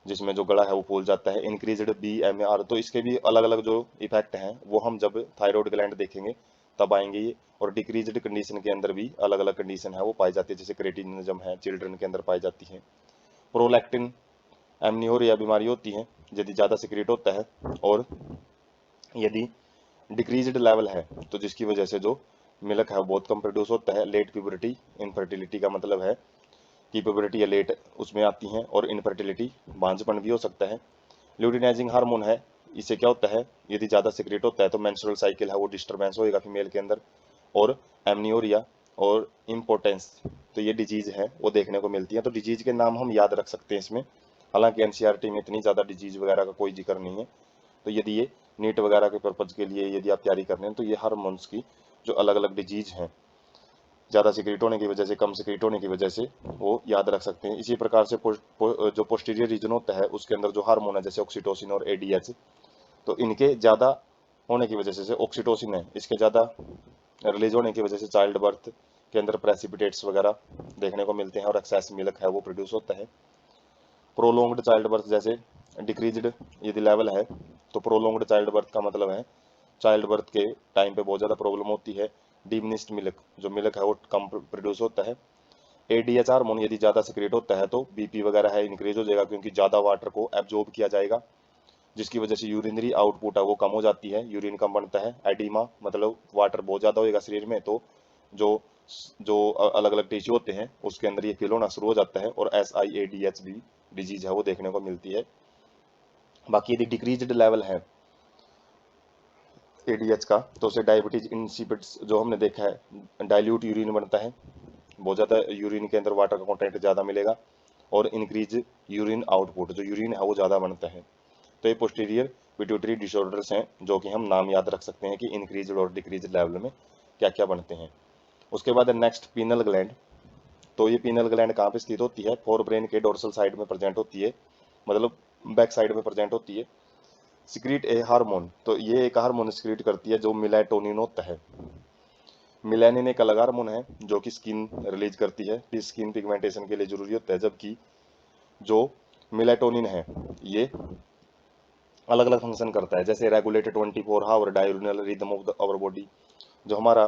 जिसमें जो गला है वो फूल जाता है। इंक्रीज्ड BMR, तो इसके भी अलग अलग जो इफेक्ट हैं वो हम जब थायराइड ग्लैंड देखेंगे तब आएंगे ये। और डिक्रीज्ड कंडीशन के अंदर भी अलग अलग कंडीशन है वो पाई जाती है, जैसे क्रेटिनिज्म है, चिल्ड्रन के अंदर पाई जाती है। प्रोलैक्टिन एमनियोरिया बीमारी होती है यदि ज़्यादा सिक्रीट होता है, और यदि डिक्रीज्ड लेवल है तो जिसकी वजह से जो मिल्क है वो बहुत कम प्रोड्यूस होता है। लेट प्यूबरिटी इनफर्टिलिटी का मतलब है कि प्यूबरिटी या लेट उसमें आती हैं, और इनफर्टिलिटी बांझपन भी हो सकता है। ल्यूटिनाइजिंग हार्मोन है, इससे क्या होता है, यदि ज़्यादा सिक्रेट होता है तो मेंस्ट्रुअल साइकिल है वो डिस्टर्बेंस होएगा फीमेल के अंदर, और एमनियोरिया और इम्पोर्टेंस, तो ये डिजीज है वो देखने को मिलती है। तो डिजीज के नाम हम याद रख सकते हैं इसमें, हालांकि एनसीईआरटी में इतनी ज़्यादा डिजीज वगैरह का कोई जिक्र नहीं है। तो यदि ये नीट वगैरह के पर्पज़ के लिए यदि आप तैयारी कर रहे हैं तो ये हार्मोन्स की जो अलग अलग डिजीज हैं, ज़्यादा सिक्रेट होने की वजह से, कम सिक्रेट होने की वजह से, वो याद रख सकते हैं। इसी प्रकार से जो पोस्टीरियर रीजन होता है उसके अंदर जो हार्मोन है जैसे ऑक्सीटोसिन और एडीएच, तो इनके ज़्यादा होने की वजह से, जैसे ऑक्सीटोसिन है इसके ज़्यादा रिलीज होने की वजह से चाइल्ड बर्थ के अंदर प्रेसिपिटेट्स वगैरह देखने को मिलते हैं और एक्सेस मिल्क है वो प्रोड्यूस होता है। प्रोलोंग्ड चाइल्ड बर्थ जैसे डिक्रीज्ड यदि लेवल है, तो प्रोलोंग्ड चाइल्ड बर्थ का मतलब है चाइल्ड बर्थ के टाइम पे बहुत ज़्यादा प्रॉब्लम होती है। डिमिनिस्ड मिल्क, जो मिल्क है वो कम प्रोड्यूस होता है। एडीएच हार्मोन यदि ज़्यादा सिक्रेट होता है तो बीपी वगैरह है इंक्रीज हो जाएगा, क्योंकि ज़्यादा वाटर को एब्जॉर्ब किया जाएगा, जिसकी वजह से यूरिनरी आउटपुट है वो कम हो जाती है, यूरिन कम बनता है। एडिमा मतलब वाटर बहुत ज़्यादा होएगा शरीर में, तो जो जो अलग अलग टिश्यू होते हैं उसके अंदर ये फील होना शुरू हो जाता है, और SIADH भी डिजीज है वो देखने को मिलती है। बाकी यदि डिक्रीज्ड लेवल है एडीएच का तो उसे डायबिटीज इंसिपिड्स जो हमने देखा है, डाइल्यूट यूरिन बनता है, बहुत ज़्यादा यूरिन के अंदर वाटर का कंटेंट ज़्यादा मिलेगा, और इंक्रीज यूरिन आउटपुट, जो यूरिन है वो ज़्यादा बनता है। तो ये पोस्टीरियर पिट्यूटरी डिसऑर्डर्स हैं जो कि हम नाम याद रख सकते हैं कि इंक्रीज और डिक्रीज लेवल में क्या क्या बनते हैं। उसके बाद नेक्स्ट पीनल ग्लैंड। तो ये पीनल ग्लैंड कहाँ पे स्थित होती है, फोर ब्रेन के डोर्सल साइड में प्रेजेंट होती है, मतलब बैक साइड में प्रेजेंट होती है। सिक्रीट ए हार्मोन, तो ये एक हार्मोन सिक्रीट करती है जो मिलेटोनिन होता है। मिलेनिन एक अलग हार्मोन है जो कि स्किन रिलीज करती है, स्किन पिगमेंटेशन के लिए जरूरी होता है, जबकि जो मिलेटोनिन है ये अलग अलग फंक्शन करता है, जैसे regulated 24 hour diurnal rhythm of our body, जो हमारा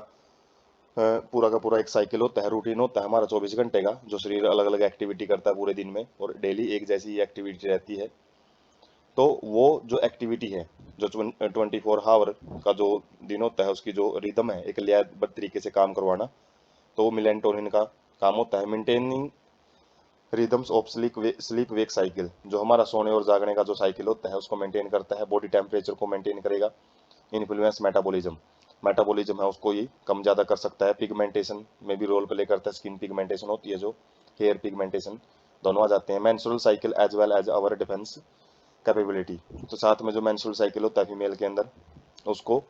पूरा का पूरा एक साइकिल होता है, रूटीन होता है हमारा 24 घंटे का, जो शरीर अलग अलग एक्टिविटी करता है पूरे दिन में, और डेली एक जैसी एक्टिविटी रहती है। तो वो जो एक्टिविटी है, जो 24 आवर का जो दिन होता है उसकी जो रिदम है एक लयबद्ध तरीके से काम करवाना, तो वो मिलेटोनिन का काम होता है। Maintaining rhythms of sleep wake cycle, जो हमारा सोने और जागने का जो साइकिल होता है उसको मेंटेन करता है। बॉडी टेम्परेचर को मेंटेन करेगा। इन्फ्लुएंस मेटाबॉलिज्म, मेटाबॉलिज्म है उसको ये कम ज़्यादा कर सकता है। पिगमेंटेशन में भी रोल प्ले करता है, स्किन पिगमेंटेशन होती है जो, हेयर पिगमेंटेशन, दोनों आ जाते हैं। Menstrual cycle as well as our defence capability, तो साथ में जो मेंस्ट्रुअल साइकिल होता है फीमेल के अंदर उसको,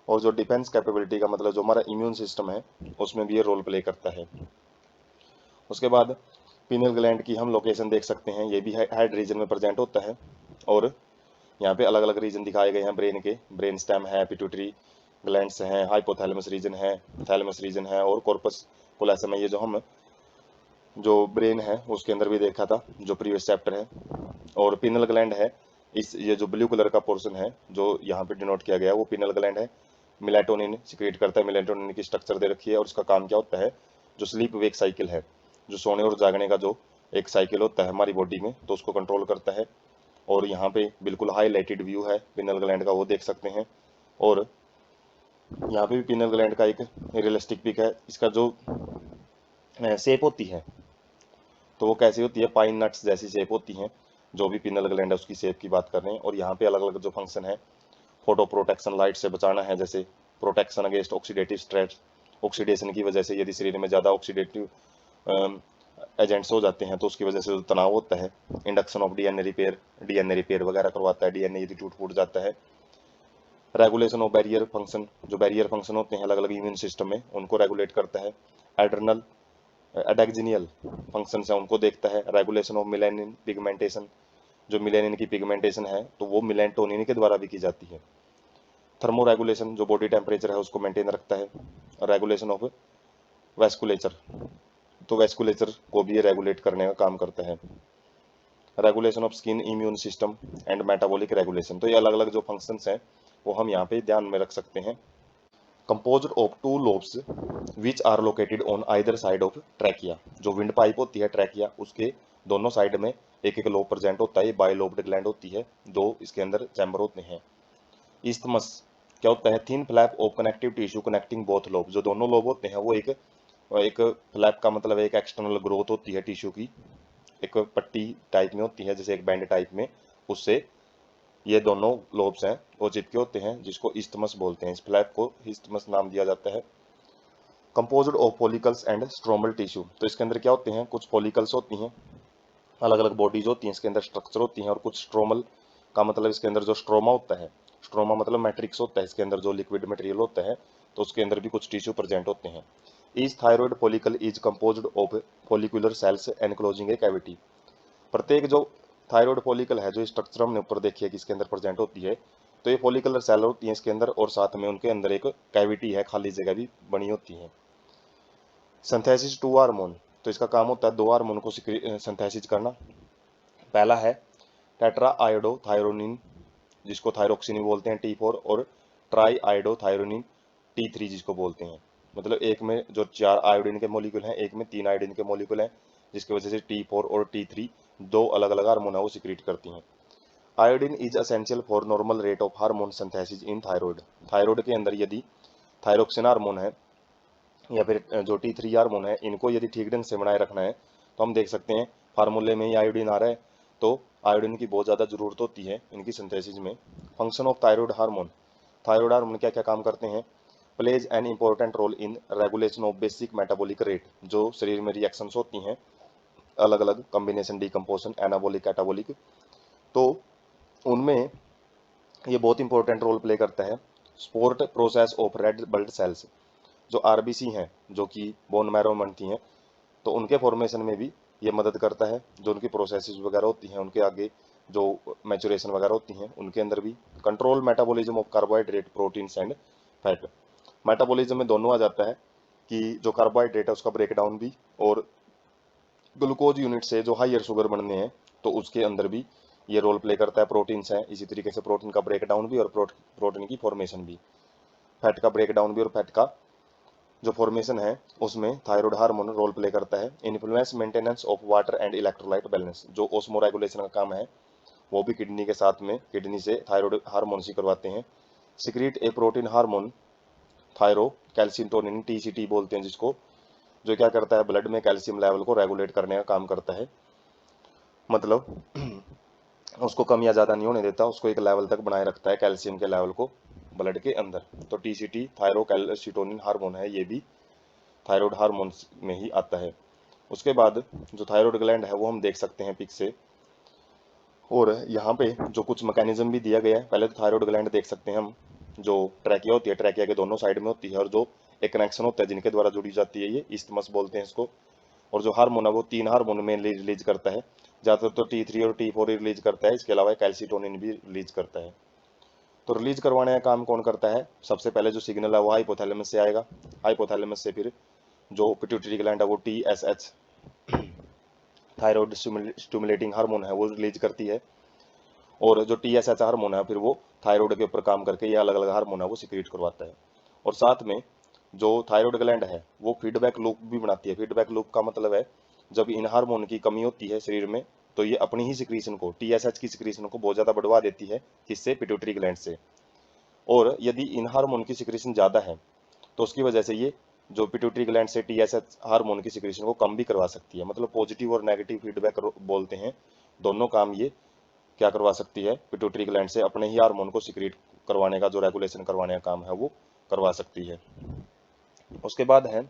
और जो डिफेंस कैपेबिलिटी का मतलब जो हमारा इम्यून सिस्टम है उसमें भी ये रोल प्ले करता है। उसके बाद पीनल ग्लैंड की हम लोकेशन देख सकते हैं, ये भी हेड रीजन में प्रेजेंट होता है, और यहाँ पे अलग अलग रीजन दिखाए गए हैं ब्रेन के, ब्रेन स्टेम है, पिट्यूटरी ग्लैंड्स हैं, हाइपोथैलेमस रीजन है, थैलेमस रीजन है, और कॉर्पस कोलोसम है, ये जो हम जो ब्रेन है उसके अंदर भी देखा था जो प्रीवियस चैप्टर है। और पिनल ग्लैंड है, इस ये जो ब्लू कलर का पोर्शन है जो यहाँ पे डिनोट किया गया है वो पिनल ग्लैंड है। मिलेटोनिन सिक्रेट करता है, मिलेटोनिन की स्ट्रक्चर दे रखी है, और इसका काम क्या होता है, जो स्लीप वेक साइकिल है, जो सोने और जागने का जो एक साइकिल होता है हमारी बॉडी में, तो उसको कंट्रोल करता है। और यहाँ पे बिल्कुल हाईलाइटेड व्यू है पिनल ग्लैंड का, वो देख सकते हैं। और यहाँ पे भी पिनल ग्लैंड का एक रियलिस्टिक पिक है, इसका जो शेप होती है तो वो कैसी होती है, पाइन नट्स जैसी शेप होती हैं। जो भी पिनल ग्लैंड है उसकी शेप की बात कर रहे हैं। और यहाँ पे अलग अलग जो फंक्शन है, फोटो प्रोटेक्शन, लाइट से बचाना है, जैसे protection against oxidative stress, oxidation की वजह से यदि शरीर में ज़्यादा ऑक्सीडेटिव एजेंट्स हो जाते हैं तो उसकी वजह से जो तनाव होता है, इंडक्शन ऑफ डीएनए रिपेयर वगैरह करवाता है, डीएनए यदि टूट फूट जाता है। रेगुलेशन ऑफ बैरियर फंक्शन, जो बैरियर फंक्शन होते हैं अलग अलग इम्यून सिस्टम में उनको रेगुलेट करता है। एड्रेनल एडेक्जिनियल फंक्शन है उनको देखता है। रेगुलेशन ऑफ मिलेनिन पिगमेंटेशन, जो मिलेनिन की पिगमेंटेशन है तो वो मिलेटोनिन के द्वारा भी की जाती है। थर्मो रेगुलेशन, जो बॉडी टेम्परेचर है उसको मेंटेन रखता है। रेगुलेशन ऑफ वेस्कुलेचर, तो वेस्कुलेचर को भी ये रेगुलेट करने का काम करता है। Regulation of skin, immune system and metabolic regulation, तो ये अलग अलग जो फंक्शंस हैं वो हम यहाँ पे ध्यान में रख सकते हैं। Composed of two lobes which are located on either side of trachea, जो विंड पाइप होती है ट्रैकिया उसके दोनों साइड में एक एक लोब प्रेजेंट होता है, ये बाइलोब्ड ग्लैंड होती है, दो इसके अंदर चैम्बर होते हैं। इस्थमस क्या होता है, thin flap of connective tissue connecting both lobe, जो दोनों लोब होते हैं वो एक एक फ्लैप का मतलब एक एक्सटर्नल ग्रोथ होती है टिश्यू की, एक पट्टी टाइप में होती है जैसे एक बैंड टाइप में, उससे ये दोनों लोब्स हैं वो चिपके होते हैं, जिसको इस्थमस बोलते हैं। इस फ्लैप को इस्थमस नाम दिया जाता है। Composed of follicles and stromal tissue, तो इसके अंदर क्या होते हैं, कुछ फॉलिकल्स होती हैं, अलग अलग बॉडीज होती हैं, इसके अंदर स्ट्रक्चर होती हैं, और कुछ स्ट्रोमल का मतलब इसके अंदर जो स्ट्रोमा होता है, स्ट्रोमा मतलब मैट्रिक्स होता है, इसके अंदर जो लिक्विड मटेरियल होता है, तो उसके अंदर भी कुछ टिश्यू प्रेजेंट होते हैं। Each thyroid follicle is composed of follicular cells enclosing a cavity. प्रत्येक जो थायरॉइड फॉलिकल है, जो स्ट्रक्चर हमने ऊपर देखी है कि इसके अंदर प्रेजेंट होती है, तो ये फॉलिकुलर सेल होती है इसके अंदर, और साथ में उनके अंदर एक कैविटी है, खाली जगह भी बनी होती है। सिंथेसिस टू हार्मोन, तो इसका काम होता है दो हार्मोन को सिंथेसिस करना। पहला है टेट्रा आयोडोथायरोनिन, जिसको थायरोक्सिन बोलते हैं T4, और ट्राई आयोडोथायरोनिन T3 जिसको बोलते हैं। मतलब एक में जो 4 आयोडीन के मॉलिक्यूल हैं, एक में 3 आयोडीन के मॉलिक्यूल हैं, जिसकी वजह से T4 और T3 दो अलग अलग हार्मोन है वो सिक्रीट करती हैं। Iodine is essential for normal rate of hormone synthesis in thyroid. Thyroid के अंदर यदि थायरोक्सिन हार्मोन है या फिर जो T3 हार्मोन है, इनको यदि ठीक ढंग से बनाए रखना है, तो हम देख सकते हैं फार्मूले में ही आयोडीन आ रहा है, तो आयोडीन की बहुत ज़्यादा जरूरत होती है इनकी सिंथेसिस में। फंक्शन ऑफ थायराइड हार्मोन क्या क्या काम करते हैं, plays an important role in regulation of basic metabolic rate, जो शरीर में रिएक्शंस होती हैं अलग अलग कॉम्बिनेशन डिकम्पोजिशन एनाबॉलिक कैटाबॉलिक, तो उनमें ये बहुत इंपॉर्टेंट रोल प्ले करता है। Sport process of red blood sales, जो आरबीसी हैं, जो कि बोन मैरो में बनती हैं, तो उनके फॉर्मेशन में भी ये मदद करता है। जो उनकी प्रोसेसेस वगैरह होती हैं, उनके आगे जो मैचुरेशन वगैरह होती हैं, उनके अंदर भी control metabolism of carbohydrate proteins and fat. Metabolism में दोनों आ जाता है कि जो कार्बोहाइड्रेट है उसका ब्रेकडाउन भी, और ग्लूकोज यूनिट से जो हाइयर शुगर बनने हैं, तो उसके अंदर भी ये रोल प्ले करता है। प्रोटीन्स हैं, इसी तरीके से प्रोटीन का ब्रेकडाउन भी और प्रोटीन की फॉर्मेशन भी, फैट का ब्रेकडाउन भी और फैट का जो फॉर्मेशन है उसमें थायराइड हार्मोन रोल प्ले करता है। Influence maintenance of water and electrolyte balance, जो ओस्मो रेगुलेशन का काम है वो भी किडनी के साथ में, किडनी से थायराइड हार्मोन ही करवाते हैं। Secrete a protein hormone thyro calcitonin TCT बोलते हैं जिसको, जो क्या करता है ब्लड में कैल्शियम लेवल को रेगुलेट करने का काम करता है। मतलब उसको कम या ज़्यादा नहीं होने देता, उसको एक लेवल तक बनाए रखता है कैल्शियम के लेवल को ब्लड के अंदर। तो TCT थायरो कैल्सिटोनिन हार्मोन है, ये भी थायराइड हार्मोन्स में ही आता है। उसके बाद जो थायराइड ग्लैंड है वो हम देख सकते हैं पिक से, और यहाँ पे जो कुछ मैकेनिज्म भी दिया गया है। पहले तो थायराइड ग्लैंड देख सकते हैं हम, जो ट्रैकिया होती है, ट्रैकिया के दोनों साइड में होती है, और जो एक कनेक्शन होता है जिनके द्वारा जुड़ी जाती है, ये इस्थमस बोलते हैं इसको। और जो हार्मोन है वो 3 हार्मोन में रिलीज करता है, ज़्यादातर तो T3 और T4 रिलीज करता है, इसके अलावा कैल्सिटोनिन भी रिलीज करता है। तो रिलीज करवाने का काम कौन करता है, सबसे पहले जो सिग्नल है वो हाइपोथैलेमस से आएगा, हाइपोथैलेमस से फिर जो पिट्यूटरी ग्लैंड है वो TSH थायराइड स्टिमुलेटिंग हार्मोन है वो रिलीज करती है, और जो TSH हार्मोन है फिर वो थायराइड के ऊपर काम करके ये अलग अलग हार्मोन है वो सिक्रीट करवाता है। और साथ में जो थायराइड ग्लैंड है वो फीडबैक लूप भी बनाती है। फीडबैक लूप का मतलब है जब इन हार्मोन की कमी होती है शरीर में, तो ये अपनी ही सिक्रीशन को, TSH की सिक्रीशन को बहुत ज़्यादा बढ़वा देती है, किससे, पिट्यूटरी ग्लैंड से। और यदि इन हार्मोन की सिक्रीशन ज़्यादा है तो उसकी वजह से ये जो पिट्यूटरी ग्लैंड से TSH हार्मोन की सिक्रीशन को कम भी करवा सकती है। मतलब पॉजिटिव और नेगेटिव फीडबैक बोलते हैं, दोनों काम ये क्या करवा सकती है, पिट्यूटरी ग्लैंड से अपने ही हार्मोन को सिक्रीट करवाने का, जो रेगुलेशन करवाने का काम है वो करवा सकती है। उसके बाद है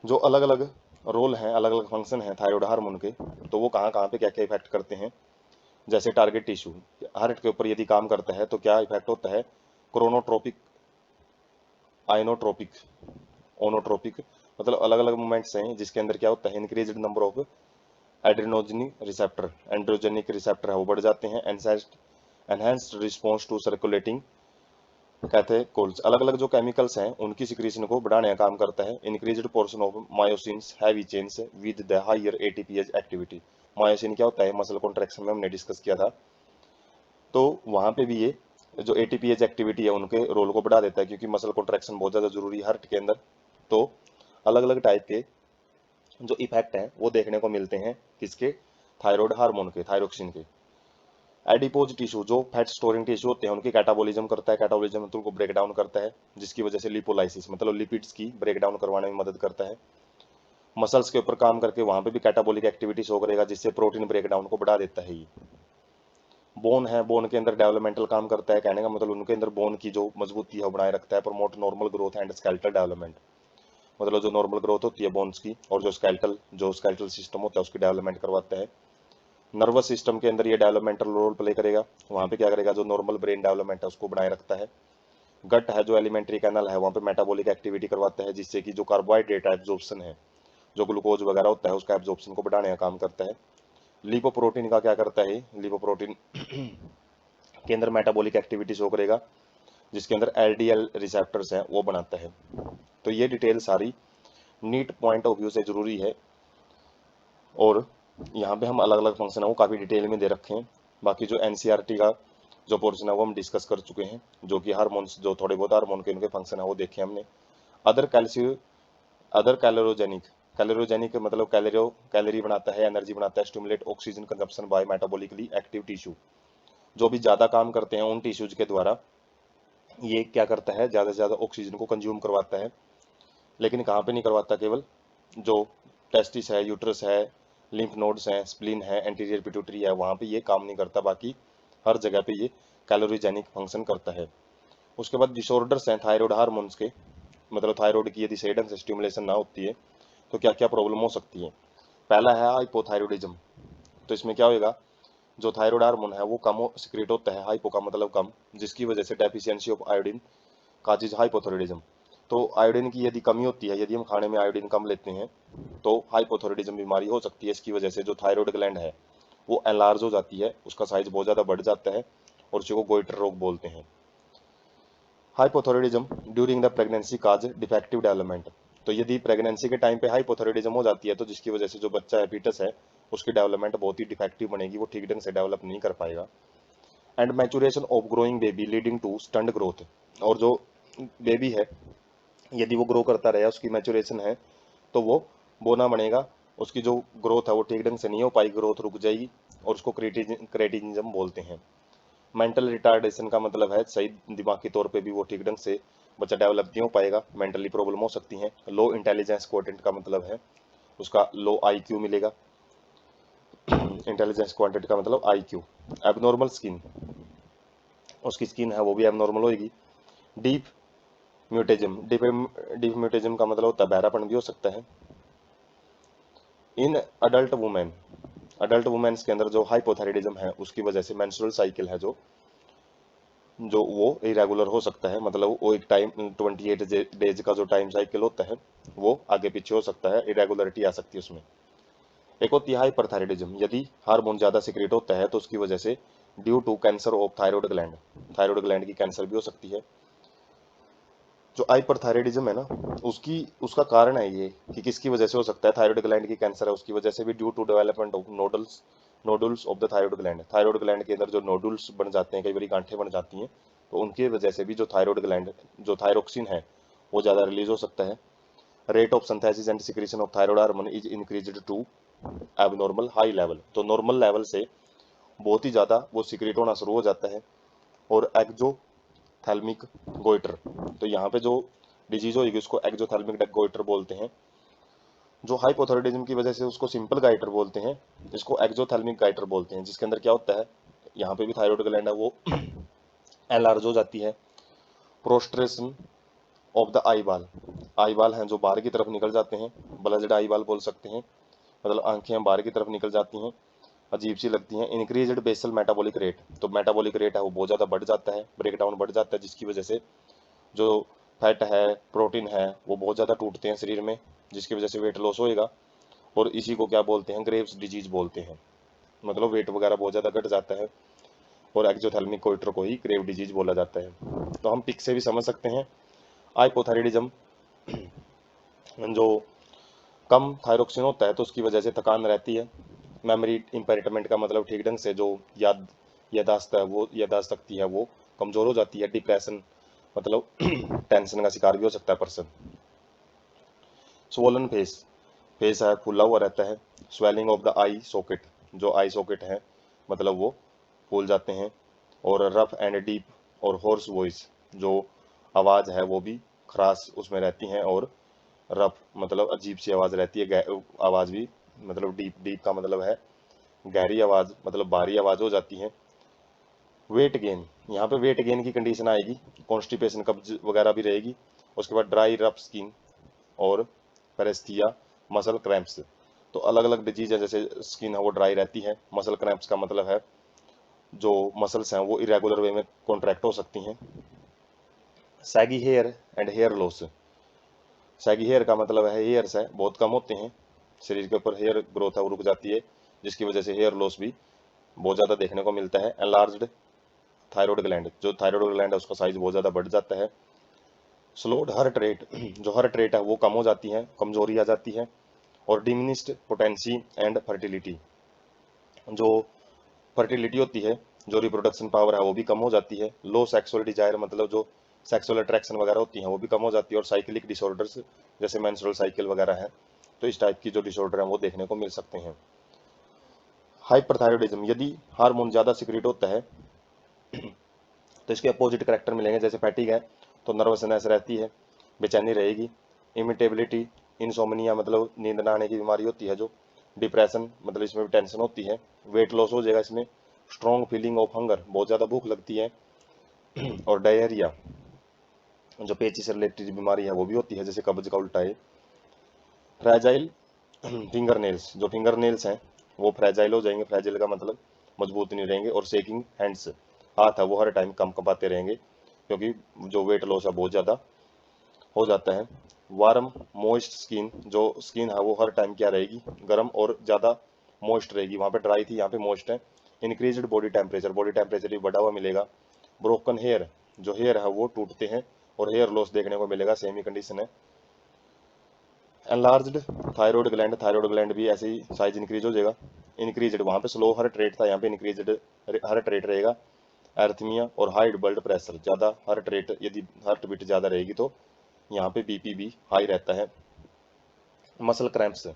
जो अलग अलग रोल हैं, अलग अलग फंक्शन हैं थायराइड हार्मोन के, तो वो कहाँ कहाँ पे क्या क्या इफेक्ट करते हैं। जैसे टारगेट टिश्यू, हार्ट के ऊपर यदि काम करता है तो क्या इफेक्ट होता है, क्रोनोट्रोपिक, आइनोट्रोपिक, ओनोट्रोपिक, मतलब अलग अलग मूवमेंट्स हैं जिसके अंदर क्या होता है, increased number of androgenic receptor है वो बढ़ जाते हैं। एनहेंस्ड रिस्पॉन्स टू सर्कुलेटिंग कैथेकोल्स, अलग अलग जो केमिकल्स हैं उनकी सिक्रीशन को बढ़ाने का काम करता है। Increased portion of myosins heavy chains with the higher ATPase activity. Myosin क्या होता है, मसल कॉन्ट्रैक्शन में हमने डिस्कस किया था, तो वहाँ पे भी ये जो ATPase एक्टिविटी है उनके रोल को बढ़ा देता है, क्योंकि मसल कॉन्ट्रैक्शन बहुत ज़्यादा जरूरी है हार्ट के अंदर। तो अलग अलग टाइप के जो इफेक्ट हैं वो देखने को मिलते हैं किसके, थायराइड हार्मोन के, थायरोक्सिन के। एडिपोज टिश्यू, जो फैट स्टोरिंग टिश्यू होते हैं उनकी कैटाबॉलिज्म करता है, कैटाबॉलिज्म को ब्रेक डाउन करता है, जिसकी वजह से लिपोलाइसिस मतलब लिपिड्स की ब्रेक डाउन करवाने में मदद करता है। मसल्स के ऊपर काम करके वहां पे भी कैटाबॉलिक एक्टिविटी शो करेगा, जिससे प्रोटीन ब्रेक डाउन को बढ़ा देता है ये। बोन है, बोन के अंदर डेवलपमेंटल काम करता है, कहने का मतलब उनके अंदर बोन की जो मजबूती है वो बनाए रखता है। Promote normal growth and skeletal development, मतलब जो नॉर्मल ग्रोथ होती है बोन्स की और जो स्केलेटल सिस्टम होता है उसकी डेवलपमेंट करवाता है। नर्वस सिस्टम के अंदर ये डेवलपमेंटल रोल प्ले करेगा, वहाँ पे क्या करेगा, जो नॉर्मल ब्रेन डेवलपमेंट है उसको बनाए रखता है। गट है जो एलिमेंट्री कैनल है, वहाँ पे मेटाबॉलिक एक्टिविटी करवाता है, जिससे कि जो कार्बोहाइड्रेट एब्जॉर्प्शन है, जो ग्लूकोज वगैरह होता है उसका एब्जॉर्प्शन को बढ़ाने का काम करता है। लिपोप्रोटीन का क्या करता है, लिपोप्रोटीन के अंदर मेटाबॉलिक एक्टिविटी शो करेगा, जिसके अंदर एलडीएल रिसेप्टर्स हैं वो बनाता है। तो ये डिटेल सारी नीट पॉइंट ऑफ व्यू से जरूरी है, और यहाँ पे हम अलग अलग फंक्शन है वो काफ़ी डिटेल में दे रखे हैं। बाकी जो एनसीईआरटी का जो पोर्शन है वो हम डिस्कस कर चुके हैं, जो कि हार्मोन्स, जो थोड़े बहुत हार्मोन के उनके फंक्शन है वो देखे हमने। Other calcium, other calorigenic, calorigenic मतलब कैलोरी बनाता है, एनर्जी बनाता है, stimulate oxygen consumption by metabolically active tissue, जो भी ज़्यादा काम करते हैं उन टिश्यूज के द्वारा ये क्या करता है, ज़्यादा से ज़्यादा ऑक्सीजन को कंज्यूम करवाता है। लेकिन कहाँ पे नहीं करवाता, केवल जो टेस्टिस है, यूट्रस है, लिम्फ नोड्स हैं, स्प्लीन है, एंटीरियर पिट्यूटरी है, वहाँ पे ये काम नहीं करता। बाकी हर जगह पे ये कैलोरीजेनिक फंक्शन करता है। उसके बाद डिसऑर्डर्स हैं थायराइड हार्मोन्स के, मतलब थायराइड की यदि सही ढंग से स्टिमुलेशन ना होती है तो क्या क्या प्रॉब्लम हो सकती है। पहला है हाइपोथायरॉयडिज्म। तो इसमें क्या होएगा, जो थायराइड हार्मोन है वो कम सिक्रेट होता है, हाइपो का मतलब कम, जिसकी वजह से डेफिशिएंसी ऑफ आयोडीन का चीज हाइपोथायरॉयडिज्म। तो आयोडीन की यदि कमी होती है, यदि हम खाने में आयोडीन कम लेते हैं तो हाइपोथायरॉयडिज्म बीमारी हो सकती है। इसकी वजह से जो थायराइड ग्लैंड है वो एनलार्ज हो जाती है, उसका साइज बहुत ज़्यादा बढ़ जाता है और उसी को गोइटर रोग बोलते हैं। Hypothyroidism during the pregnancy cause defective development. तो यदि प्रेगनेंसी के टाइम पे हाइपोथायरॉयडिज्म हो जाती है तो जिसकी वजह से जो बच्चा है, फीटस है, उसकी डेवलपमेंट बहुत ही डिफेक्टिव बनेगी, वो ठीक ढंग से डेवलप नहीं कर पाएगा। And maturation of growing baby leading to stunt growth. और जो बेबी है यदि वो ग्रो करता रहे, उसकी मैचुरेशन है, तो वो बोना बनेगा, उसकी जो ग्रोथ है वो ठीक ढंग से नहीं हो पाएगी, ग्रोथ रुक जाएगी, और उसको क्रेटिनिज्म बोलते हैं। मेंटल रिटार्डेशन का मतलब है सही दिमागी तौर पे भी वो ठीक ढंग से बच्चा डेवलप नहीं हो पाएगा, मेंटली प्रॉब्लम हो सकती है। लो इंटेलिजेंस क्वोटिएंट का मतलब है उसका लो आईक्यू मिलेगा, इंटेलिजेंस क्वांटिटी का मतलब आईक्यू। एबनॉर्मल स्किन, उसकी स्किन है वो भी एबनॉर्मल होगी। डीप म्यूटेजम, डीप म्यूटेजम का मतलब होता है बहरापन भी हो सकता है। इन अडल्ट वुमेन्स के अंदर जो हाइपोथायराइडिज्म है उसकी वजह से मेंस्ट्रुअल साइकिल है जो वो इरेगुलर हो सकता है, मतलब वो एक टाइम 28 डेज का जो टाइम साइकिल होता है वो आगे पीछे हो सकता है, इरेगुलरिटी आ सकती है उसमें। एक होती है हाइपरथायराइडिज्म, यदि हार्मोन ज़्यादा सिक्रेट होता है तो उसकी वजह से due to cancer of thyroid gland की कैंसर भी हो सकती है। जो हाइपरथायराइडिज्म है ना, उसकी उसका कारण है ये कि किसकी वजह से हो सकता है, थायराइड ग्लैंड की कैंसर है उसकी वजह से भी, due to development of nodules of the thyroid gland के अंदर जो नोडुल्स बन जाते हैं, कई बार गांठें बन जाती हैं, तो उनकी वजह से भी जो थायराइड ग्लैंड, जो थायरोक्सिन है वो ज़्यादा रिलीज हो सकता है। Rate of synthesis and secretion of thyroid hormone is increased to abnormal high level. तो नॉर्मल लेवल से बहुत ही ज़्यादा वो सिक्रेट होना शुरू हो जाता है। और एक्जोथैल्मिक गोइटर, तो यहाँ पे जो डिजीज होगी उसको एक्जोथैल्मिक गोइटर बोलते हैं। जो हाइपोथायराइडिज्म की वजह से उसको सिंपल गाइटर बोलते हैं, इसको एक्जोथैल्मिक गाइटर बोलते हैं, जिसके अंदर क्या होता है, यहाँ पे भी थायराइड ग्लैंड है वो एनलार्ज हो जाती है। प्रोस्ट्रेशन ऑफ द आई बाल हैं जो बाहर की तरफ निकल जाते हैं, ब्लजड आई बाल बोल सकते हैं, मतलब आंखें बाहर की तरफ निकल जाती हैं, अजीब सी लगती हैं। इंक्रीज्ड बेसल मेटाबॉलिक रेट, तो मेटाबॉलिक रेट है वो बहुत ज़्यादा बढ़ जाता है, ब्रेक डाउन बढ़ जाता है, जिसकी वजह से जो फैट है, प्रोटीन है, वो बहुत ज़्यादा टूटते हैं शरीर में, जिसकी वजह से वेट लॉस होएगा। और इसी को क्या बोलते हैं, ग्रेव्स डिजीज बोलते हैं, मतलब वेट वगैरह बहुत ज़्यादा घट जाता है, और एक्जोथैल्मिक गोइटर को ही ग्रेव डिजीज बोला जाता है। तो हम पिक से भी समझ सकते हैं हाइपोथायराइडिज्म, जो कम थायरोक्सिन होता है तो उसकी वजह से थकान रहती है। मेमोरी इम्पेयरमेंट का मतलब ठीक ढंग से जो यादाश्त है वो यादाश्त शक्ति है वो कमज़ोर हो जाती है। डिप्रेशन मतलब टेंशन का शिकार भी हो सकता है पर्सन। स्वोलन फेस है फूला हुआ रहता है। Swelling of the I socket, जो आई सॉकेट है मतलब वो फूल जाते हैं। और रफ एंड डीप और हॉर्स वॉइस, जो आवाज़ है वो भी खराश उसमें रहती हैं, और रफ मतलब अजीब सी आवाज़ रहती है, आवाज़ भी मतलब डीप का मतलब है गहरी आवाज़, मतलब भारी आवाज़ हो जाती है। वेट गेन, यहाँ पे वेट गेन की कंडीशन आएगी, कॉन्स्टिपेशन कब्ज वगैरह भी रहेगी। उसके बाद ड्राई रफ स्किन और पेरेस्थीसिया, मसल क्रैम्प्स। तो अलग अलग डिजीज है, जैसे स्किन है वो ड्राई रहती है, मसल क्रैम्प्स का मतलब है जो मसल्स हैं वो इरेगुलर वे में कॉन्ट्रैक्ट हो सकती हैं। Saggy hair and hair loss, saggy hair का मतलब है हेयर्स है बहुत कम होते हैं, शरीर के ऊपर हेयर ग्रोथ है वो रुक जाती है, जिसकी वजह से हेयर लॉस भी बहुत ज़्यादा देखने को मिलता है। एनलार्ज्ड थायराइड ग्लैंड, जो थायराइड ग्लैंड है उसका साइज बहुत ज़्यादा बढ़ जाता है। स्लोड हार्ट रेट, जो हार्ट रेट है वो कम हो जाती है, कमजोरी आ जाती है। और डिमिनिस्ड पोटेंसी एंड फर्टिलिटी, जो फर्टिलिटी होती है, जो रिप्रोडक्शन पावर है वो भी कम हो जाती है। लो सेक्सुअल डिजायर, मतलब जो सेक्सुअल अट्रैक्शन वगैरह होती है वो भी कम हो जाती है। और साइक्लिक डिसऑर्डर्स, जैसे मेंस्ट्रुअल साइकिल वगैरह है, तो इस टाइप की जो डिसऑर्डर है वो देखने को मिल सकते हैं। हाइपरथायरॉयडिज्म, यदि हार्मोन ज़्यादा सिक्रेट होता है तो इसके अपोजिट करेक्टर मिलेंगे, जैसे फैटिग है तो नर्वसनेस रहती है, बेचैनी रहेगी। इमिटेबिलिटी, इंसोमनिया मतलब नींद ना आने की बीमारी होती है जो। डिप्रेशन मतलब इसमें भी टेंशन होती है। वेट लॉस हो जाएगा इसमें। स्ट्रॉन्ग फीलिंग ऑफ हंगर, बहुत ज़्यादा भूख लगती है। और डायरिया, जो पेची से रिलेटेड बीमारी है वो भी होती है, जैसे कब्ज का उल्टा है। फ्रैजाइल फिंगर नेल्स, जो फिंगर नेल्स हैं वो फ्रैजाइल हो जाएंगे, फ्रैजाइल का मतलब मजबूत नहीं रहेंगे। और शेकिंग हैंड्स, हाथ है वो हर टाइम कम कपाते रहेंगे, क्योंकि जो वेट लॉस है बहुत ज़्यादा हो जाता है। वार्म मोइस्ट स्किन, जो स्किन है वो हर टाइम क्या रहेगी, गर्म और ज़्यादा मोइस्ट रहेगी, वहाँ पे ड्राई थी यहाँ पे मोइस्ट है। Increased body temperature, body temperature भी बढ़ा हुआ मिलेगा। ब्रोकन हेयर, जो हेयर है वो टूटते हैं। और हेयर लॉस देखने को मिलेगा, सेम ही कंडीशन है। एनलार्ज्ड थायराइड ग्लैंड भी ऐसे ही साइज इंक्रीज हो जाएगा। इंक्रीज्ड, वहाँ पे स्लो हार्ट रेट था, यहाँ पे इंक्रीज्ड हार्ट रेट रहेगा। एर्थमिया और हाई ब्लड प्रेशर, ज़्यादा हार्ट रेट, यदि हार्ट बीट ज़्यादा रहेगी तो यहाँ पे बीपी भी हाई रहता है। मसल क्रैम्प्स,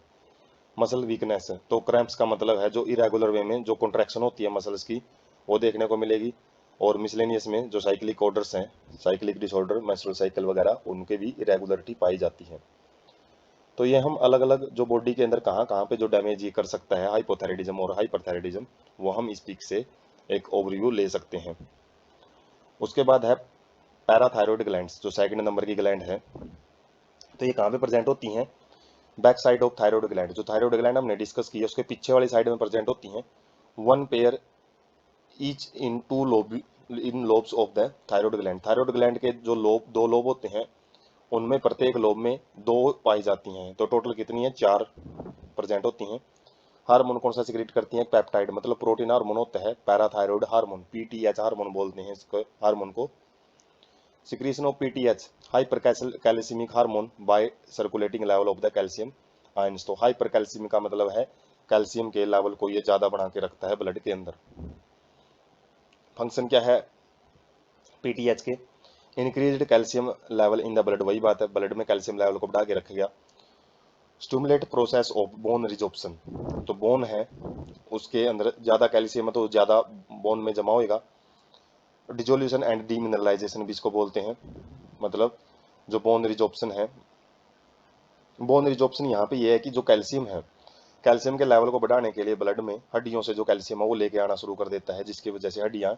मसल वीकनेस, तो क्रैम्प्स का मतलब है जो इरेगुलर वे में जो कॉन्ट्रैक्शन होती है मसल्स की, वो देखने को मिलेगी। और मिसलेनियस में जो साइक्लिक ऑर्डर्स हैं, साइक्लिक डिसऑर्डर, मेंस्ट्रुअल साइकिल वगैरह, उनके भी इरेगुलरिटी पाई जाती है। तो ये हम अलग अलग जो बॉडी के अंदर कहाँ कहाँ पे जो डैमेज ये कर सकता है हाइपोथायराइडिज्म और हाइपरथायराइडिज्म, वो हम इस पिक से एक ओवरव्यू ले सकते हैं। उसके बाद है पैराथायरॉयड ग्लैंड्स, जो सेकंड नंबर की ग्लैंड है। तो ये कहाँ पे प्रेजेंट होती हैं, back side of thyroid gland, जो थायरॉयड ग्लैंड हमने डिस्कस की है उसके पीछे वाली साइड में प्रेजेंट होती हैं। One pair each in two lobe, in lobes of the thyroid gland, thyroid gland के जो लोब, दो लोब होते हैं, उनमें प्रत्येक लोब में दो पाई जाती हैं। तो टोटल कितनी है, चार प्रेजेंट होती हैं। हार्मोन कौन सा सिक्रेट करती हैं, पेप्टाइड, मतलब प्रोटीन हार्मोन होता है पैराथायरॉयड हार्मोन, पीटीएच हार्मोन बोलते हैं इसको हार्मोन को। Secretion of PTH, hyper calcemic hormone by circulating level of the calcium ions. तो हाइपर कैल्सियम का मतलब है कैल्शियम के लेवल को ये ज्यादा बढ़ा के रखता है ब्लड के अंदर। फंक्शन क्या है पीटीएच के, increased calcium level in the blood, वही बात है, ब्लड में कैल्शियम लेवल को बढ़ा के रखेगा। Stimulate process of bone resorption, तो बोन है उसके अंदर ज़्यादा कैल्शियम है तो ज़्यादा बोन में जमा होएगा। डिजोल्यूशन एंड डीमिनरलाइजेशन भी इसको बोलते हैं, मतलब जो बोन रिजॉर्प्शन है, बोन रिजॉर्प्शन यहाँ पे ये है कि जो कैल्शियम है, कैल्शियम के लेवल को बढ़ाने के लिए ब्लड में हड्डियों से जो कैल्शियम है वो लेके आना शुरू कर देता है, जिसकी वजह से हड्डियाँ,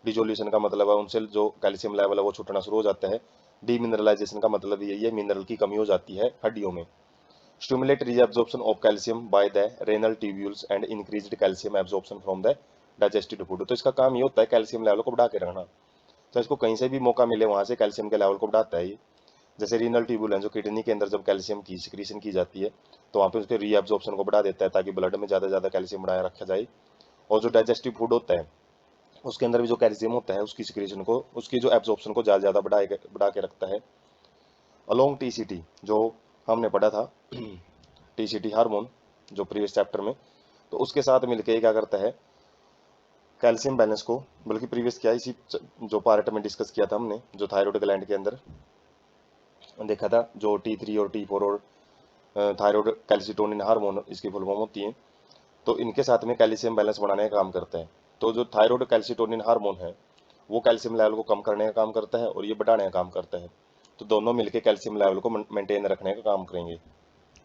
डिजोल्यूशन का मतलब है उनसे जो कैल्शियम लेवल है वो छूटना शुरू हो जाता है। डीमिनरलाइजेशन का मतलब यही है, मिनरल की कमी हो जाती है हड्डियों में। Stimulate reabsorption of calcium by the renal tubules and increased calcium absorption from the digested food। तो इसका काम ये होता है कैल्शियम लेवल को बढ़ा के रखना। तो इसको कहीं से भी मौका मिले वहां से कैल्शियम के लेवल को बढ़ाता है ये। जैसे रीनल ट्यूब्यूल है, जो किडनी के अंदर जब कैल्शियम की सिक्रीशन की जाती है तो वहाँ पे उसके रीअब्जॉर्प्शन को बढ़ा देता है, ताकि ब्लड में ज़्यादा ज़्यादा कैल्शियम बढ़ाया रखा जाए। और जो डाइजेस्टिव फूड होता है उसके अंदर भी जो कैल्शियम होता है उसकी सिक्रीशन को, उसकी जो एब्जॉर्प्शन को ज़्यादा ज़्यादा बढ़ा के रखता है। अलोंग टीसीटी, जो हमने पढ़ा था टीसीटी हार्मोन, जो प्रीवियस चैप्टर में, तो उसके साथ मिलके क्या करता है कैल्शियम बैलेंस को, बल्कि प्रीवियस क्या इसी जो पार्ट में डिस्कस किया था हमने, जो थायराइड ग्लैंड के अंदर देखा था, जो T3 और T4 और थायराइड कैल्सिटोनिन हार्मोन इसकी फुल फॉर्म होती है, तो इनके साथ में कैल्शियम बैलेंस बनाने का काम करता है। तो जो थायराइड कैल्सिटोनिन हार्मोन है वो कैल्शियम लेवल को कम करने का काम करता है और ये बढ़ाने का काम करता है। तो दोनों मिलके कैल्शियम लेवल को मेंटेन रखने का काम करेंगे।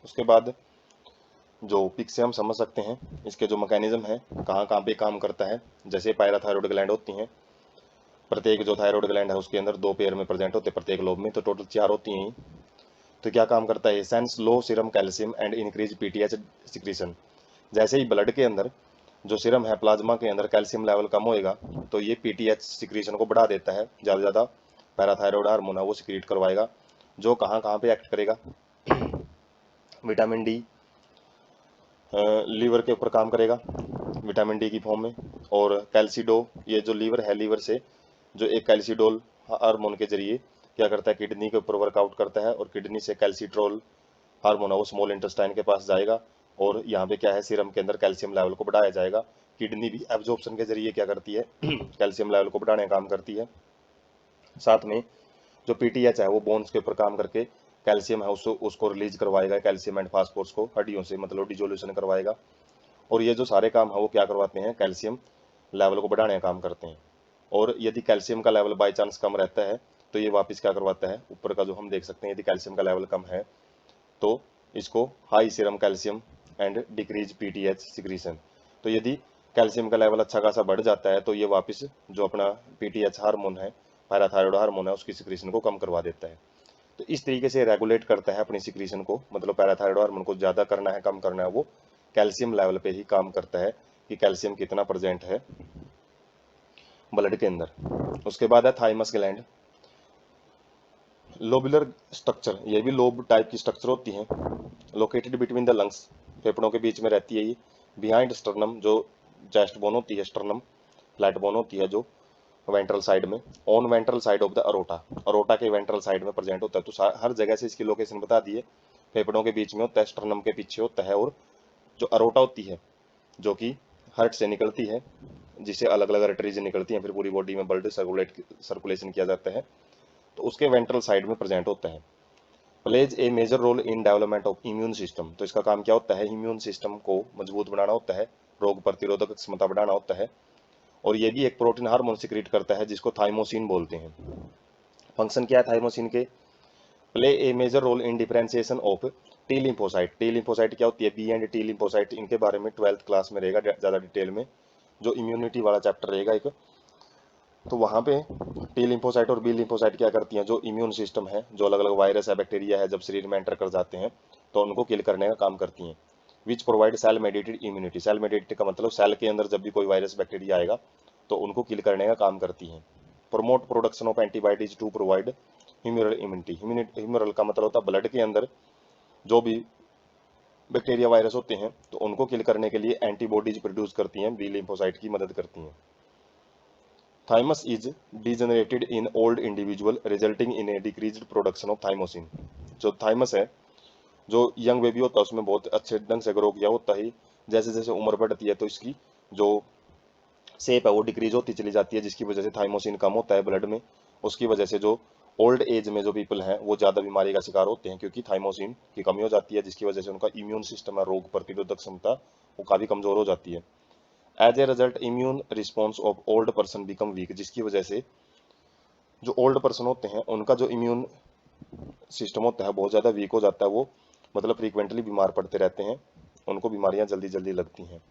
उसके बाद जो पिक से हम समझ सकते हैं इसके जो मैकेनिज्म है कहाँ कहाँ पे काम करता है, जैसे पैराथायरॉयड ग्लैंड होती हैं प्रत्येक जो थायराइड ग्लैंड है उसके अंदर 2 पेयर में प्रेजेंट होते हैं प्रत्येक लोब में, तो टोटल 4 होती हैं। तो क्या काम करता है, sense low serum calcium and increase PTH secretion. जैसे ही ब्लड के अंदर जो सीरम है, प्लाज्मा के अंदर कैल्शियम लेवल कम होएगा तो ये पीटीएच सिक्रीशन को बढ़ा देता है, ज़्यादा ज़्यादा पैराथायरॉयड हार्मोन है वो सिक्रीट करवाएगा, जो कहाँ कहाँ पे एक्ट करेगा, विटामिन डी लीवर के ऊपर काम करेगा विटामिन डी की फॉर्म में, और कैल्सिडो, ये जो लीवर है, लीवर से जो एक कैल्सिडोल हार्मोन के जरिए क्या करता है, किडनी के ऊपर वर्कआउट करता है, और किडनी से कैल्सिट्रोल हार्मोन है वो स्मॉल इंटेस्टाइन के पास जाएगा, और यहाँ पे क्या है, सीरम के अंदर कैल्शियम लेवल को बढ़ाया जाएगा। किडनी भी एब्जॉर्प्शन के जरिए क्या करती है, कैल्शियम लेवल को बढ़ाने का काम करती है। साथ में जो पीटीएच है वो बोन्स के ऊपर काम करके कैल्शियम है उसको रिलीज करवाएगा, कैल्शियम एंड फास्फोरस को हड्डियों से मतलब डिजोल्यूशन करवाएगा। और ये जो सारे काम है वो क्या करवाते हैं, कैल्शियम लेवल को बढ़ाने का काम करते हैं। और यदि कैल्शियम का लेवल बाई चांस कम रहता है तो ये वापस क्या करवाता है, ऊपर का जो हम देख सकते हैं, यदि कैल्शियम का लेवल कम है तो इसको high serum calcium and decrease PTH secretion. तो यदि कैल्शियम का लेवल अच्छा खासा बढ़ जाता है तो ये वापस जो अपना पीटीएच हार्मोन है, पैराथायरॉयड हार्मोन है, उसकी सिक्रीशन को कम करवा देता है। तो इस तरीके से रेगुलेट करता है अपनी सिक्रीशन को, मतलब पैराथायरॉयड हार्मोन को ज़्यादा करना है कम करना है, वो कैल्शियम लेवल पे ही काम करता है कि कैल्शियम कितना प्रेजेंट है ब्लड के अंदर। उसके बाद है थाइमस ग्लैंड, लोबुलर स्ट्रक्चर, ये भी लोब टाइप की स्ट्रक्चर होती हैं, लोकेटेड बिटवीन द लंग्स, फेफड़ों के बीच में रहती है ये, बिहाइंड स्टर्नम, जो चेस्ट बोन होती है, स्टर्नम फ्लैट बोन होती है जो वेंट्रल साइड में, on ventral side of the aorta, aorta के वेंट्रल साइड में प्रेजेंट होता है। तो हर जगह से इसकी लोकेशन बता दिए, फेफड़ों के बीच में होता है, स्टर्नम के पीछे होता है, और जो अरोटा होती है जो कि हार्ट से निकलती है, जिसे अलग अलग आर्टरीज निकलती हैं, फिर पूरी बॉडी में ब्लड सर्कुलेशन किया जाता है, तो उसके वेंट्रल साइड में प्रेजेंट होता है। Plays a major role in development of immune system, तो इसका काम क्या होता है, इम्यून सिस्टम को मजबूत बनाना होता है, रोग प्रतिरोधक क्षमता बढ़ाना होता है। और ये भी एक प्रोटीन हार्मोन सिक्रीट करता है जिसको थाइमोसिन बोलते हैं। फंक्शन क्या है थाइमोसिन के, play a major role in differentiation of T lymphocyte. T lymphocyte क्या होती है, बी एंड टी लिम्फोसाइट, इनके बारे में 12th क्लास में रहेगा ज़्यादा डिटेल में, जो इम्यूनिटी वाला चैप्टर रहेगा एक, तो वहाँ पे टी लिम्फोसाइट और बी लिम्फोसाइट क्या करती हैं, जो इम्यून सिस्टम है, जो अलग अलग वायरस है, बैक्टीरिया है, जब शरीर में एंटर कर जाते हैं तो उनको किल करने का काम करती हैं। Which provide cell mediated immunity, cell mediated का मतलब सेल के अंदर जब भी कोई वायरस बैक्टीरिया आएगा तो उनको किल करने का काम करती हैं। Promote production of antibodies to provide humoral immunity, humoral का मतलब होता है ब्लड के अंदर जो भी बैक्टीरिया वायरस होते हैं तो उनको किल करने के लिए एंटीबॉडीज प्रोड्यूस करती हैं, बी लिम्फोसाइट की मदद करती हैं। Thymus is degenerated in old individual resulting in A decreased production of thymosin. जो थाइमस है, जो यंग बेबी होता है उसमें बहुत अच्छे ढंग से ग्रो किया होता है, जैसे जैसे उम्र बढ़ती है तो इसकी जो शेप है वो डिक्रीज होती चली जाती है, जिसकी वजह से थाइमोसिन कम होता है ब्लड में। उसकी वजह से जो ओल्ड एज में जो पीपल हैं वो ज़्यादा बीमारी का शिकार होते हैं, क्योंकि थाइमोसिन की कमी हो जाती है, जिसकी वजह से उनका इम्यून सिस्टम है, रोग प्रतिरोधक क्षमता वो काफ़ी कमज़ोर हो जाती है। As a result immune response of old person become weak, जिसकी वजह से जो ओल्ड पर्सन होते हैं उनका जो इम्यून सिस्टम होता है बहुत ज़्यादा वीक हो जाता है, वो मतलब फ्रीक्वेंटली बीमार पड़ते रहते हैं, उनको बीमारियां जल्दी जल्दी लगती हैं।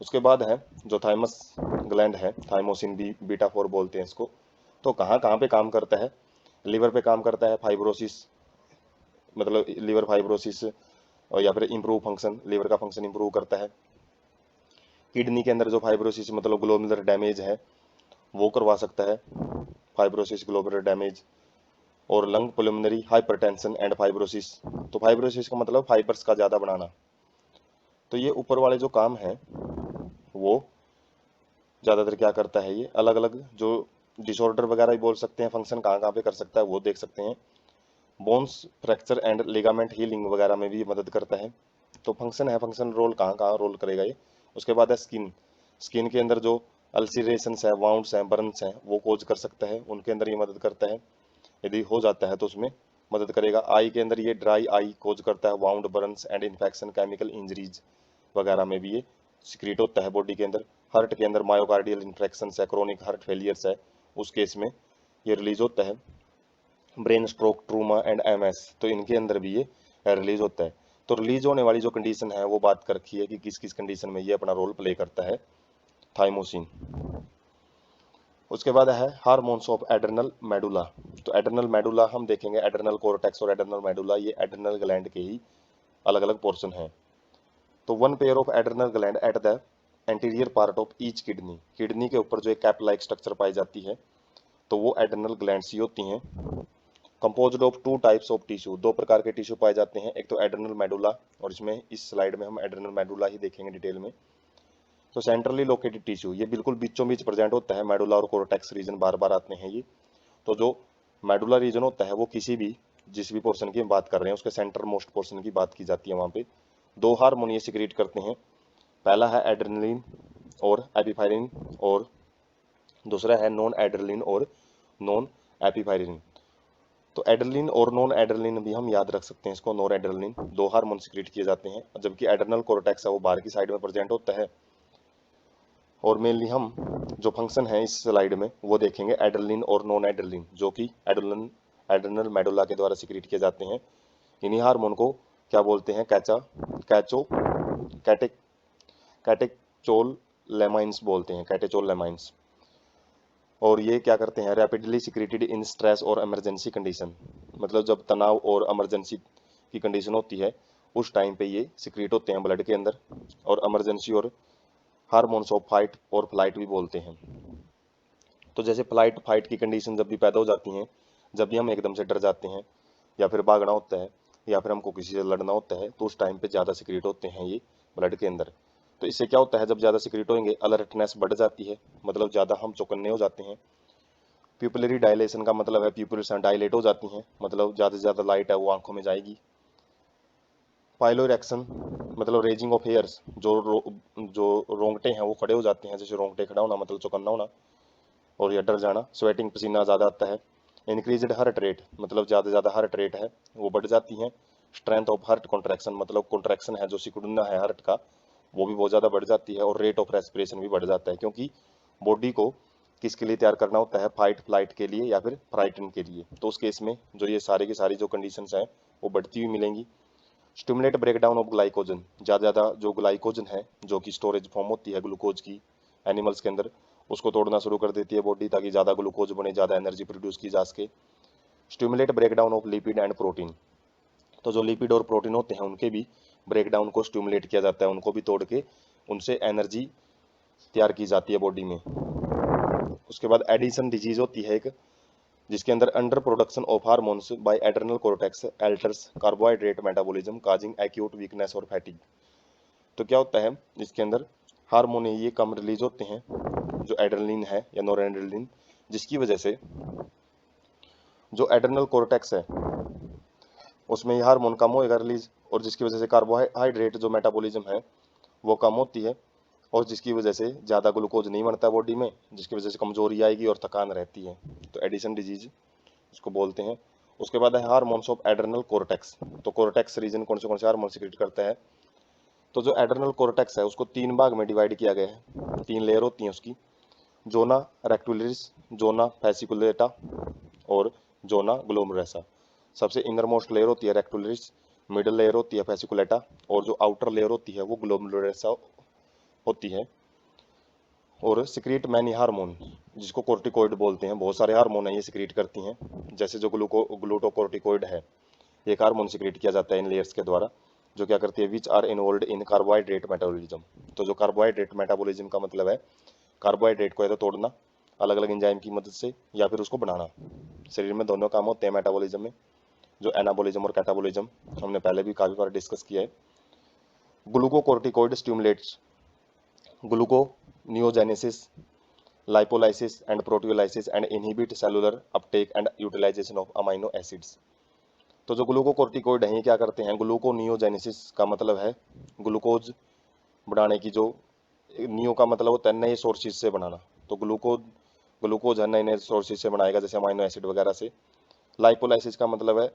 उसके बाद है जो थाइमस ग्लैंड है, थाइमोसिन बी बीटा 4 बोलते हैं इसको, तो कहाँ कहाँ पे काम करता है, लिवर पे काम करता है, फाइब्रोसिस मतलब लिवर फाइब्रोसिस, और या फिर इम्प्रूव फंक्शन, लिवर का फंक्शन इम्प्रूव करता है। किडनी के अंदर जो फाइब्रोसिस मतलब ग्लोमेरुलर डैमेज है वो करवा सकता है, फाइब्रोसिस ग्लोमेरुलर डैमेज। और लंग पुल्मोनरी हाइपरटेंशन एंड फाइब्रोसिस, तो फाइब्रोसिस का मतलब फाइबर्स का ज़्यादा बनाना। तो ये ऊपर वाले जो काम हैं वो ज़्यादातर क्या करता है, ये अलग अलग जो डिसऑर्डर वगैरह भी बोल सकते हैं, फंक्शन कहाँ कहाँ पे कर सकता है वो देख सकते हैं। Bones fracture and ligament healing वगैरह में भी मदद करता है। तो फंक्शन है, फंक्शन रोल कहाँ कहाँ रोल करेगा ये। उसके बाद है स्किन, स्किन के अंदर जो अल्सरेशंस है, वाउंड्स हैं, बर्न्स हैं, वो कोज कर सकता है, उनके अंदर ये मदद करता है, यदि हो जाता है तो उसमें मदद करेगा। आई के अंदर ये ड्राई आई कोज करता है, wound Burns and infection, chemical injuries वगैरह में भी ये सिक्रीट होता है बॉडी के अंदर। हार्ट के अंदर मायोकार्डियल इन्फेक्शन है, क्रोनिक हार्ट फेलियर्स है, उस केस में ये रिलीज होता है। Brain stroke, trauma and MS, तो इनके अंदर भी ये रिलीज होता है। तो रिलीज होने वाली जो कंडीशन है वो बात कर रखी है कि किस किस कंडीशन में ये अपना रोल प्ले करता है थाइमोसिन। उसके बाद है हार्मोन्स ऑफ एड्रेनल मेडुला। तो एड्रेनल मेडुला हम देखेंगे, एड्रेनल कोर्टेक्स और एड्रेनल मेडुला ये एड्रेनल ग्लैंड के ही अलग अलग पोर्शन हैं। तो one pair of adrenal gland at the anterior part of each kidney, kidney के ऊपर जो एक कैप लाइक स्ट्रक्चर पाई जाती है तो वो एड्रेनल ग्लैंड्स ही होती हैं। Composed of two types of tissue, दो प्रकार के टिश्यू पाए जाते हैं, एक तो एड्रेनल मेडुला, और इसमें इस स्लाइड में हम एड्रेनल मेडुला ही देखेंगे डिटेल में। तो सेंट्रली लोकेटेड टिश्यू ये बिल्कुल बीचों बीच प्रेजेंट होता है, मेडुला और कोर्टेक्स रीजन बार बार आते हैं ये। तो जो मेडुला रीजन होता है वो किसी भी जिस भी पोर्शन की हम बात कर रहे हैं उसके सेंटर मोस्ट पोर्शन की बात की जाती है। वहाँ पे दो हार्मोन ये सिक्रीट करते हैं, पहला है एड्रेनलिन और एपिफाइरिन, और दूसरा है नॉन एड्रेनलिन और नॉन एपिफाइरिन। तो एड्रेनलिन और नॉन एड्रेनलिन भी हम याद रख सकते हैं इसको, नॉन एड्रेनलिन दो हार्मोन सिक्रीट किए जाते हैं, जबकि एड्रेनल कोर्टेक्स है वो बाहर की साइड में प्रेजेंट होता है। और मेनली हम जो फंक्शन है इस स्लाइड में वो देखेंगे एड्रेनलिन और नॉन एड्रेनलिन, जो कि एड्रेनल मेडुला के द्वारा सिक्रीट किए जाते हैं। इन्हीं हार्मोन को क्या बोलते हैं, कैटेक कैटेचोल लेमाइंस बोलते हैं, कैटेचोल लेमाइंस। और ये क्या करते हैं, रैपिडली सिक्रेटेड इन स्ट्रेस और इमरजेंसी कंडीशन, मतलब जब तनाव और इमरजेंसी की कंडीशन होती है उस टाइम पे ये सिक्रेट होते हैं ब्लड के अंदर, और इमरजेंसी और हार्मोन्स ऑफ फाइट और फ्लाइट भी बोलते हैं। तो जैसे फ्लाइट फाइट की कंडीशन जब भी पैदा हो जाती हैं, जब भी हम एकदम से डर जाते हैं या फिर भागना होता है या फिर हमको किसी से लड़ना होता है तो उस टाइम पे ज़्यादा सिक्रेट होते हैं ये ब्लड के अंदर। तो इससे क्या होता है, जब ज़्यादा सिक्रेट होंगे अलर्टनेस बढ़ जाती है, मतलब ज़्यादा हम चौकन्ने हो जाते हैं। प्यूपिलरी डायलेशन का मतलब है प्यूपिल्स डायलेट हो जाती हैं, मतलब ज़्यादा से ज़्यादा लाइट है वो आंखों में जाएगी। पाइलोरेक्शन मतलब रेजिंग ऑफ हेयर्स, जो रोंगटे हैं वो खड़े हो जाते हैं, जैसे रोंगटे खड़ा होना मतलब चौकन्ना होना, और या डर जाना। स्वेटिंग पसीना ज़्यादा आता है। इंक्रीज्ड हार्ट रेट मतलब ज़्यादा से ज़्यादा हार्ट रेट है वो बढ़ जाती है। स्ट्रेंथ ऑफ हार्ट कॉन्ट्रैक्शन मतलब कॉन्ट्रैक्शन है जो सिकुड़ना है हार्ट का वो भी बहुत ज़्यादा बढ़ जाती है। और रेट ऑफ रेस्पिरेशन भी बढ़ जाता है, क्योंकि बॉडी को किसके लिए तैयार करना होता है, फाइट फ्लाइट के लिए या फिर फ्राइटन के लिए। तो उस केस में जो ये सारी की सारी जो कंडीशंस हैं वो बढ़ती हुई मिलेंगी। Stimulate break down of glycogen, ज़्यादा ज़्यादा जो ग्लाइकोजन है जो कि स्टोरेज फॉर्म होती है ग्लूकोज की एनिमल्स के अंदर, उसको तोड़ना शुरू कर देती है बॉडी, ताकि ज़्यादा ग्लूकोज बने, ज़्यादा एनर्जी प्रोड्यूस की जा सके। Stimulate break down of lipid and protein, तो जो लिपिड और प्रोटीन होते हैं उनके भी ब्रेक डाउन को स्टिमुलेट किया जाता है, उनको भी तोड़ के उनसे एनर्जी तैयार की जाती है बॉडी में। उसके बाद एडिशन डिजीज होती है एक, जिसके अंदर under production of hormones by adrenal cortex alters carbohydrate metabolism causing acute weakness और फैटिग। तो क्या होता है इसके अंदर हार्मोन ये कम रिलीज होते हैं, जो एड्रेनलिन है या नोरेड्रेनलिन, जिसकी वजह से जो एड्रेनल कोर्टेक्स है उसमें ये हार्मोन कम होएगा रिलीज, और जिसकी वजह से कार्बोहाइड्रेट जो मेटाबॉलिज्म है वो कम होती है, और जिसकी वजह से ज़्यादा ग्लूकोज नहीं बनता बॉडी में, जिसकी वजह से कमजोरी आएगी और थकान रहती है। तो एडिशन डिजीज इसको बोलते हैं। उसके बाद है हार्मोन्स ऑफ एड्रेनल कोर्टेक्स। तो कोर्टेक्स रीजन कौन से हार्मोन सिक्रेट करता है, तो जो एड्रेनल कोर्टेक्स है उसको तीन भाग में डिवाइड किया गया है, तीन लेयर होती हैं उसकी, जोना रेक्टुलरिस, जोना फैसिकुलेटा और जोना ग्लोमेरुलसा। सबसे इनर मोस्ट लेयर होती है रेक्टुलरिस, मिडल लेयर होती है फैसिकुलेटा, और जो आउटर लेयर होती है वो ग्लोमेरुलसा होती है। और सिक्रीट मैनी हार्मोन जिसको कोर्टिकोइड बोलते हैं, बहुत सारे हार्मोन है ये सिक्रीट करती हैं, जैसे जो ग्लूटोकोर्टिकोइड है एक हार्मोन सिक्रीट किया जाता है इन लेयर्स के द्वारा, जो क्या करती है which are involved in carbohydrate metabolism. तो जो कार्बोहाइड्रेट मेटाबॉलिज्म का मतलब है कार्बोहाइड्रेट को या तो तोड़ना अलग अलग एंजाइम की मदद से या फिर उसको बनाना। शरीर में दोनों काम होते हैं मेटाबॉलिज्म में, जो एनाबॉलिज्म और कैटाबॉलिज्म हमने पहले भी काफी बार डिस्कस किया है। Glucocorticoid stimulates gluconeogenesis, lipolysis and proteolysis and inhibit cellular uptake and utilization of amino acids। तो जो ग्लूकोकोर्टिकोइड हैं ये क्या करते हैं, ग्लूकोनियोजेनेसिस का मतलब है ग्लूकोज बनाने की, जो नियो का मतलब होता है नए सोर्सेज से बनाना, तो ग्लूकोज है नए नए सोर्सेज से बनाएगा जैसे अमाइनो एसिड वगैरह से। लाइपोलाइसिस का मतलब है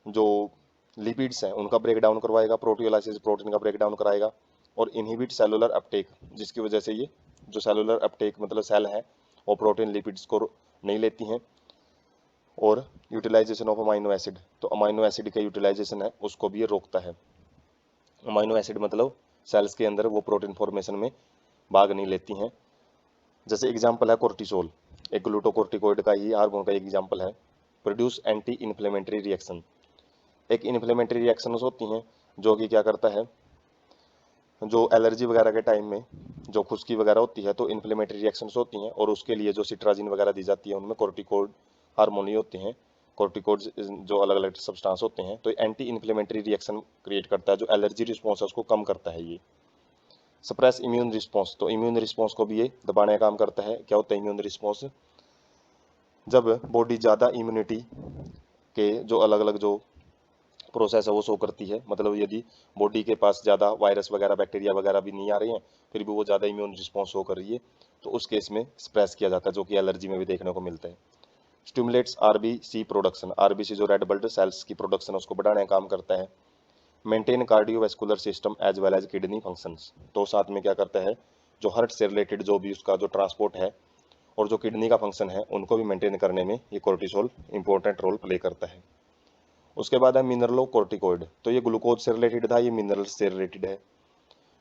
जो लिपिड्स हैं उनका ब्रेक डाउन करवाएगा, प्रोटियोलाइसिस प्रोटीन का ब्रेक डाउन कराएगा, और इनहिबिट सेलुलर अपटेक, जिसकी वजह से ये जो सेलुलर अपटेक मतलब सेल है वो प्रोटीन लिपिड्स को नहीं लेती हैं। और यूटिलाइजेशन ऑफ अमाइनो एसिड, तो अमाइनो एसिड का यूटिलाइजेशन है उसको भी ये रोकता है। अमाइनो एसिड मतलब सेल्स के अंदर वो प्रोटीन फॉर्मेशन में भाग नहीं लेती हैं। जैसे एग्जांपल है कोर्टिसोल, एक ग्लूकोकोर्टिकोइड का ही हार्मोन का एक एग्जांपल है। प्रोड्यूस एंटी इन्फ्लेमेटरी रिएक्शन, एक इन्फ्लेमेटरी रिएक्शंस होती हैं जो कि क्या करता है, जो एलर्जी वगैरह के टाइम में जो खुश्की वगैरह होती है तो इन्फ्लेमेटरी रिएक्शंस होती हैं, और उसके लिए जो सिट्राजिन वगैरह दी जाती है उनमें कोर्टिकोड हार्मोन ही होते हैं। कोर्टिकोड जो अलग अलग सब्सटेंस होते हैं, तो एंटी इन्फ्लेमेटरी रिएक्शन क्रिएट करता है, जो एलर्जी रिस्पॉन्स है उसको कम करता है ये। सप्रेस इम्यून रिस्पॉन्स, तो इम्यून रिस्पॉन्स को भी ये दबाने का काम करता है। क्या होता है इम्यून रिस्पॉन्स, जब बॉडी ज़्यादा इम्यूनिटी के जो अलग अलग जो प्रोसेस है वो शो करती है, मतलब यदि बॉडी के पास ज़्यादा वायरस वगैरह बैक्टीरिया वगैरह भी नहीं आ रही हैं, फिर भी वो ज़्यादा इम्यून रिस्पॉन्स शो कर रही है, तो उस केस में स्प्रेस किया जाता है, जो कि एलर्जी में भी देखने को मिलता है। स्टिमुलेट्स आरबीसी प्रोडक्शन, आरबीसी जो रेड ब्लड सेल्स की प्रोडक्शन है उसको बढ़ाने का काम करता है। Maintain cardiovascular system as well as kidney functions, तो साथ में क्या करता है, जो हार्ट से रिलेटेड जो भी उसका जो ट्रांसपोर्ट है और जो किडनी का फंक्शन है उनको भी मेंटेन करने में ये कोर्टिसोल इंपॉर्टेंट रोल प्ले करता है। उसके बाद है मिनरलो कोर्टिकोइड, तो ये ग्लूकोज से रिलेटेड था, ये मिनरल से रिलेटेड है।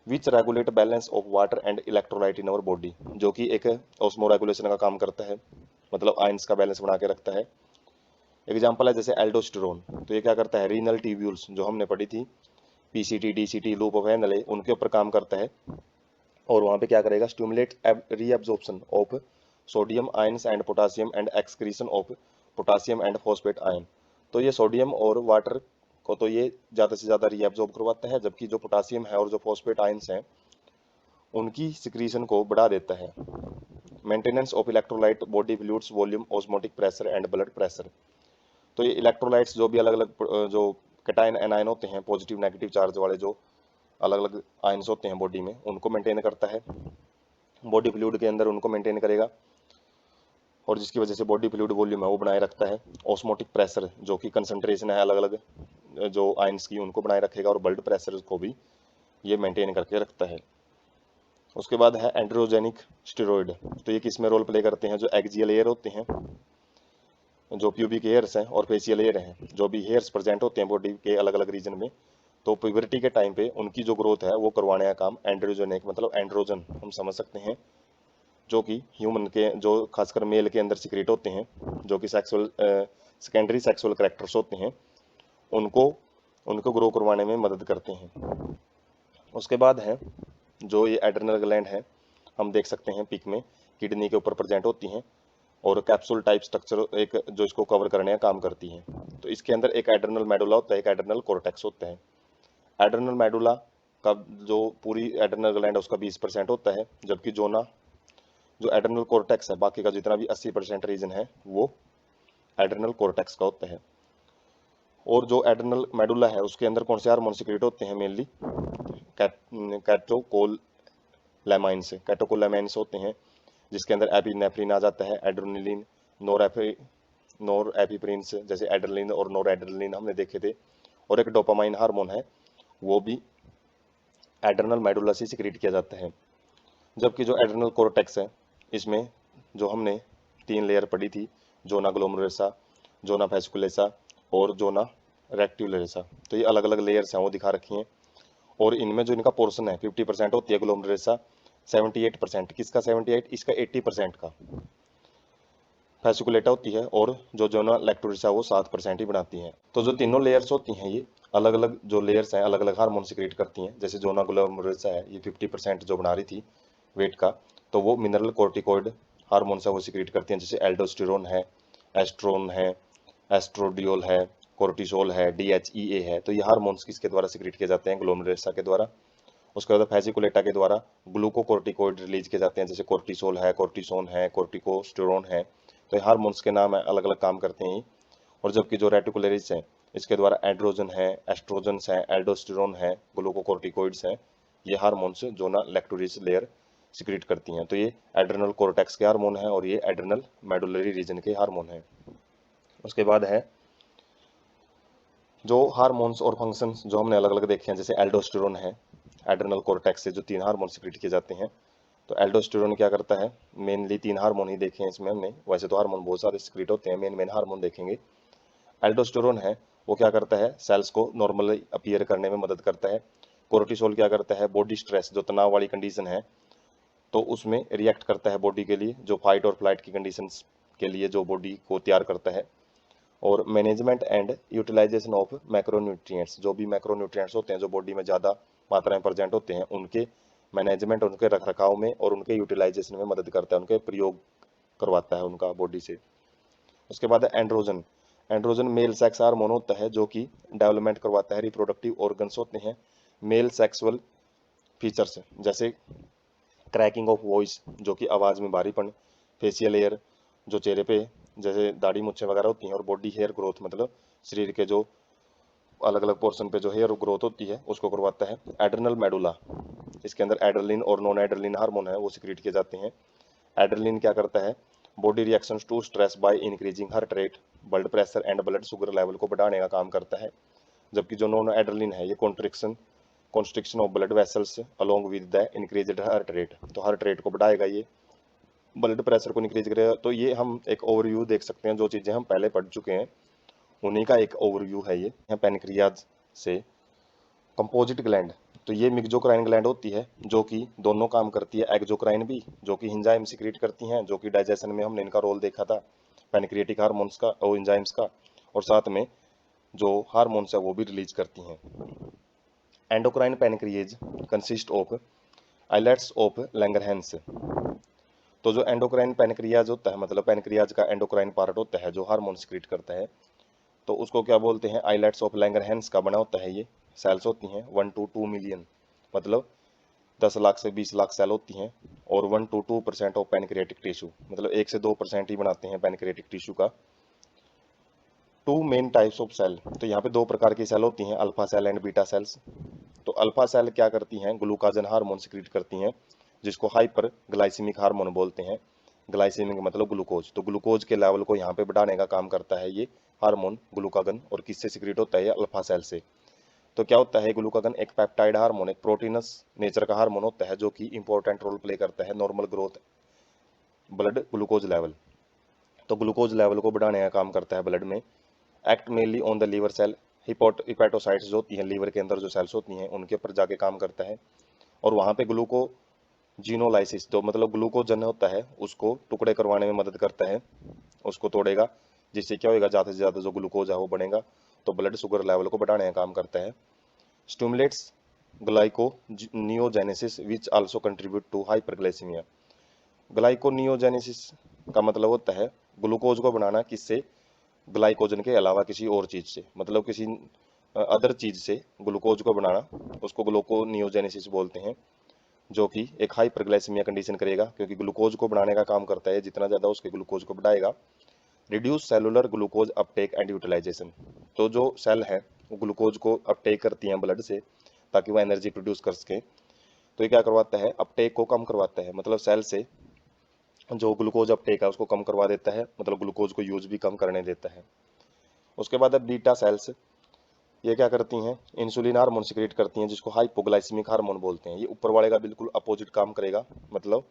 विच regulate balance of water and electrolyte in our body, जो कि एक ऑस्मो रेगुलेशन का काम करता है, मतलब आयंस का बैलेंस बना के रखता है। एग्जाम्पल है जैसे एल्डोस्टेरोन, तो ये क्या करता है, रीनल ट्यूब्यूल्स जो हमने पढ़ी थी, PCT DCT loop of Henle, उनके ऊपर काम करता है, और वहाँ पे क्या करेगा, stimulate reabsorption of sodium ions and potassium and excretion of potassium and phosphate ion, तो ये सोडियम और वाटर को तो ये ज़्यादा से ज़्यादा रीअब्जॉर्ब करवाता है, जबकि जो पोटासियम है और जो फॉस्फेट आयंस हैं उनकी सिक्रीशन को बढ़ा देता है। Maintenance of electrolyte body fluids volume osmotic pressure and blood pressure, तो ये इलेक्ट्रोलाइट्स जो भी अलग अलग जो कैटायन एनायन होते हैं, पॉजिटिव नेगेटिव चार्ज वाले जो अलग अलग आयंस होते हैं बॉडी में, उनको मेंटेन करता है, बॉडी फ्लूइड के अंदर उनको मेंटेन करेगा, और जिसकी वजह से बॉडी फ्लूइड वॉल्यूम है वो बनाए रखता है। ऑस्मोटिक प्रेशर जो कि कंसंट्रेशन है अलग अलग जो आयंस की उनको बनाए रखेगा, और ब्लड प्रेशर को भी ये मेंटेन करके रखता है। उसके बाद है एंड्रोजेनिक स्टेरॉइड, तो ये किस में रोल प्ले करते हैं, जो एक्सियल एयर होते हैं, जो प्यूबिक हेयर्स हैं और फेशियल हेयर हैं, जो भी हेयर्स प्रेजेंट होते हैं बॉडी के अलग अलग रीजन में, तो प्यूबर्टी के टाइम पे उनकी जो ग्रोथ है वो करवाने का काम एंड्रोजेनिक, मतलब एंड्रोजन हम समझ सकते हैं, जो कि ह्यूमन के जो खासकर मेल के अंदर सिक्रेट होते हैं, जो कि सेक्सुअल सेकेंडरी सेक्सुअल कैरेक्टर्स होते हैं, उनको उनको ग्रो करवाने में मदद करते हैं। उसके बाद है जो ये एड्रेनल ग्लैंड है, हम देख सकते हैं पिक में किडनी के ऊपर प्रेजेंट होती हैं, और कैप्सूल टाइप स्ट्रक्चर एक जो इसको कवर करने का काम करती हैं। तो इसके अंदर एक एड्रेनल मेडुला होता है, एक एड्रेनल कोर्टेक्स होता है। एड्रेनल मेडुला का जो पूरी एड्रेनल ग्लैंड है उसका 20% होता है, जबकि जो एड्रेनल कोर्टेक्स है बाकी का जितना भी 80% रीजन है वो एड्रेनल कोर्टेक्स का होता है। और जो एड्रेनल मेडुला है उसके अंदर कौन से हार्मोन सिक्रेट होते हैं, मेनली कैटोकोलामाइंस होते हैं, जिसके अंदर एपिनेफ्रिन आ जाता है, एड्रेनलिन, नोर एपिप्रिन्स जैसे एड्रेनलिन और नोर एड्रेनलिन हमने देखे थे, और एक डोपामाइन हार्मोन है वो भी एड्रेनल मेडुला से सिक्रेट किया जाता है। जबकि जो एड्रेनल कोर्टेक्स है इसमें जो हमने 3 लेयर पढ़ी थी, जोना ग्लोमेरुलोसा, जोना फेसिकुलोसा और जोना रेक्टिकुलोसा, तो ये अलग अलग लेयर्स हैं वो दिखा रखी हैं, और इनमें जो इनका पोर्शन है 50% होती है ग्लोमेरुलोसा, 78% किसका, 78 इसका 80% का फेसिकुलेटा होती है, और जो जोना लैक्टोरिसा वो 7% ही बनाती हैं। तो जो तीनों लेयर्स होती हैं ये अलग अलग जो लेयर्स हैं अलग अलग हार्मोन सिक्रेट करती हैं। जैसे जोना ग्लोमेरुलोसा है ये 50% जो बना रही थी वेट का, तो वो मिनरल कोर्टिकोइड हार्मोन है वो सिक्रेट करती हैं, जैसे एल्डोस्टेरोन है, एस्ट्रोन है, एस्ट्रोडियोल है, कोर्टिसोल है, DHEA है, तो ये हार्मोन्स किसके द्वारा सिक्रेट किए जाते हैं, ग्लोमेरुलोसा के द्वारा। उसके बाद फेसिकुलेटा के द्वारा ग्लूकोकोर्टिकोइड रिलीज किए जाते हैं, जैसे कोर्टिसोल है, कोर्टिसोन है, कोर्टिकोस्टेरोन है, तो ये हार्मोन्स के नाम है, अलग अलग काम करते हैं। और जबकि जो रेटिकुलरिस है इसके द्वारा एंड्रोजन है, एस्ट्रोजन्स है, एल्डोस्टेरोन है, ग्लूकोकोर्टिकोइड्स हैं, ये हार्मोन्स जो ना लैक्टोरिस लेयर सिक्रेट करती हैं। तो ये एड्रेनल कोर्टेक्स के हार्मोन है और ये एड्रेनल मेडुलरी रीजन के हार्मोन है। उसके बाद है जो हार्मोन्स और फंक्शंस जो हमने अलग अलग देखे हैं, जैसे एल्डोस्टेरोन है, एड्रेनल कोर्टेक्स से जो 3 हार्मोन सिक्रेट किए जाते हैं। तो एल्डोस्टेरोन क्या करता है, मेनली 3 हार्मोन ही देखे हैं इसमें हमने, वैसे तो हार्मोन बहुत सारे सिक्रेट होते हैं, मेन मेन हार्मोन देखेंगे। एल्डोस्टेरोन है वो क्या करता है, सेल्स को नॉर्मली अपीयर करने में मदद करता है। कोर्टिसोल क्या करता है, बॉडी स्ट्रेस जो तनाव वाली कंडीशन है तो उसमें रिएक्ट करता है बॉडी के लिए, जो फाइट और फ्लाइट की कंडीशंस के लिए जो बॉडी को तैयार करता है। और management and utilization of macronutrients, जो भी मैक्रोन्यूट्रिएंट्स होते हैं जो बॉडी में ज़्यादा मात्रा में प्रेजेंट होते हैं, उनके मैनेजमेंट, उनके रखरखाव में और उनके यूटिलाइजेशन में मदद करता है, उनके प्रयोग करवाता है उनका बॉडी से। उसके बाद है androgen. Androgen male sex hormone होता है जो कि डेवलपमेंट करवाता है रिप्रोडक्टिव ऑर्गन्स होते हैं, मेल सेक्सुअल फीचर्स, जैसे क्रैकिंग ऑफ वॉइस जो कि आवाज़ में भारीपन, फेशियल हेयर जो चेहरे पे जैसे दाढ़ी मुच्छें वगैरह होती हैं, और बॉडी हेयर ग्रोथ मतलब शरीर के जो अलग अलग पोर्शन पे जो हेयर ग्रोथ होती है उसको करवाता है। एड्रेनल मेडुला, इसके अंदर एड्रेनलिन और नॉन एड्रेनलिन हार्मोन है वो सिक्रीट किए जाते हैं। एड्रेनलिन क्या करता है, body reactions to stress by increasing heart rate, blood pressure and blood sugar level को बढ़ाने का काम करता है। जबकि जो नॉन एड्रेनलिन है ये constriction of blood vessels along with the increased heart rate, तो हार्ट रेट को बढ़ाएगा, ये ब्लड प्रेशर को इंक्रीज करेगा। तो ये हम एक ओवरव्यू देख सकते हैं, जो चीज़ें हम पहले पढ़ चुके हैं उन्हीं का एक ओवरव्यू है ये। पैनक्रियाज से कंपोजिट ग्लैंड, तो ये मिक्सोक्राइन ग्लैंड होती है जो कि दोनों काम करती है, एक्सोक्राइन भी जो कि एंजाइम सिक्रीट करती हैं, जो कि डाइजेशन में हमने इनका रोल देखा था पैनक्रियाटिक हार्मोन्स का और एंजाइम्स का, और साथ में जो हार्मोन्स है वो भी रिलीज करती हैं। Endocrine pancreas consist of islets of Langerhans, तो जो एंडोक्राइन पैनक्रियाज होता है मतलब पैनक्रियाज का एंडोक्राइन पार्ट होता है जो हार्मोन सिक्रीट करता है, तो उसको क्या बोलते हैं, आइलेट्स ऑफ लैंगरहैंस का बना होता है। ये सेल्स होती हैं 1 to 2 मिलियन, मतलब 10 लाख से 20 लाख सेल होती हैं, और 1 to 2% ऑफ पैनक्रियाटिक टिश्यू, मतलब 1 से 2% ही बनाते हैं पैनक्रियाटिक टिश्यू का। Two main types of cell, तो यहाँ पे दो प्रकार की सेल होती हैं, alpha cell and beta cells. तो अल्फा सेल क्या करती हैं, ग्लूकाजन हार्मोन सिक्रीट करती हैं, जिसको हाइपर ग्लाइसीमिक हार्मोन बोलते हैं। ग्लाइसीमिक मतलब ग्लूकोज, तो ग्लूकोज के लेवल को यहाँ पे बढ़ाने का काम करता है ये हार्मोन ग्लूकागन, और किससे सिक्रीट होता है ये अल्फा सेल से। तो क्या होता है, ग्लूकागन एक पेप्टाइड हार्मोन, एक प्रोटीनस नेचर का हार्मोन होता है जो कि इंपॉर्टेंट रोल प्ले करता है normal growth blood glucose level, तो ग्लूकोज लेवल को बढ़ाने का काम करता है ब्लड में। Act mainly on the liver cell, hepatocytes जो होती हैं लीवर के अंदर जो सेल्स होती हैं उनके ऊपर जाके काम करता है, और वहाँ पे ग्लूकोजीनोलाइसिस, तो मतलब ग्लूकोजन होता है उसको टुकड़े करवाने में मदद करता है, उसको तोड़ेगा, जिससे क्या होगा, ज़्यादा से ज़्यादा जो ग्लूकोज है वो बढ़ेगा, तो ब्लड शुगर लेवल को बढ़ाने का काम करता है। Stimulates glyconeogenesis which also contribute to hyperglycaemia. Glyconeogenesis का मतलब होता है ग्लूकोज को बनाना, किससे, ग्लाइकोजन के अलावा किसी और चीज़ से, मतलब किसी अदर चीज़ से ग्लूकोज को बनाना, उसको ग्लूकोनियोजेनेसिस बोलते हैं, जो कि एक हाइपरग्लाइसीमिया कंडीशन करेगा, क्योंकि ग्लूकोज को बढ़ाने का काम करता है, जितना ज़्यादा उसके ग्लूकोज को बढ़ाएगा। Reduce cellular glucose uptake and utilization, तो जो सेल है वो ग्लूकोज को अपटेक करती हैं ब्लड से ताकि वो एनर्जी प्रोड्यूस कर सके, तो ये क्या करवाता है, अपटेक को कम करवाता है, मतलब सेल से जो ग्लूकोज अपटेक है उसको कम करवा देता है, मतलब ग्लूकोज को यूज भी कम करने देता है। उसके बाद है बीटा सेल्स, ये क्या करती हैं, इंसुलिन हार्मोन सिक्रेट करती हैं, जिसको हाइपोग्लाइसीमिक हार्मोन बोलते हैं। ये ऊपर वाले का बिल्कुल अपोजिट काम करेगा, मतलब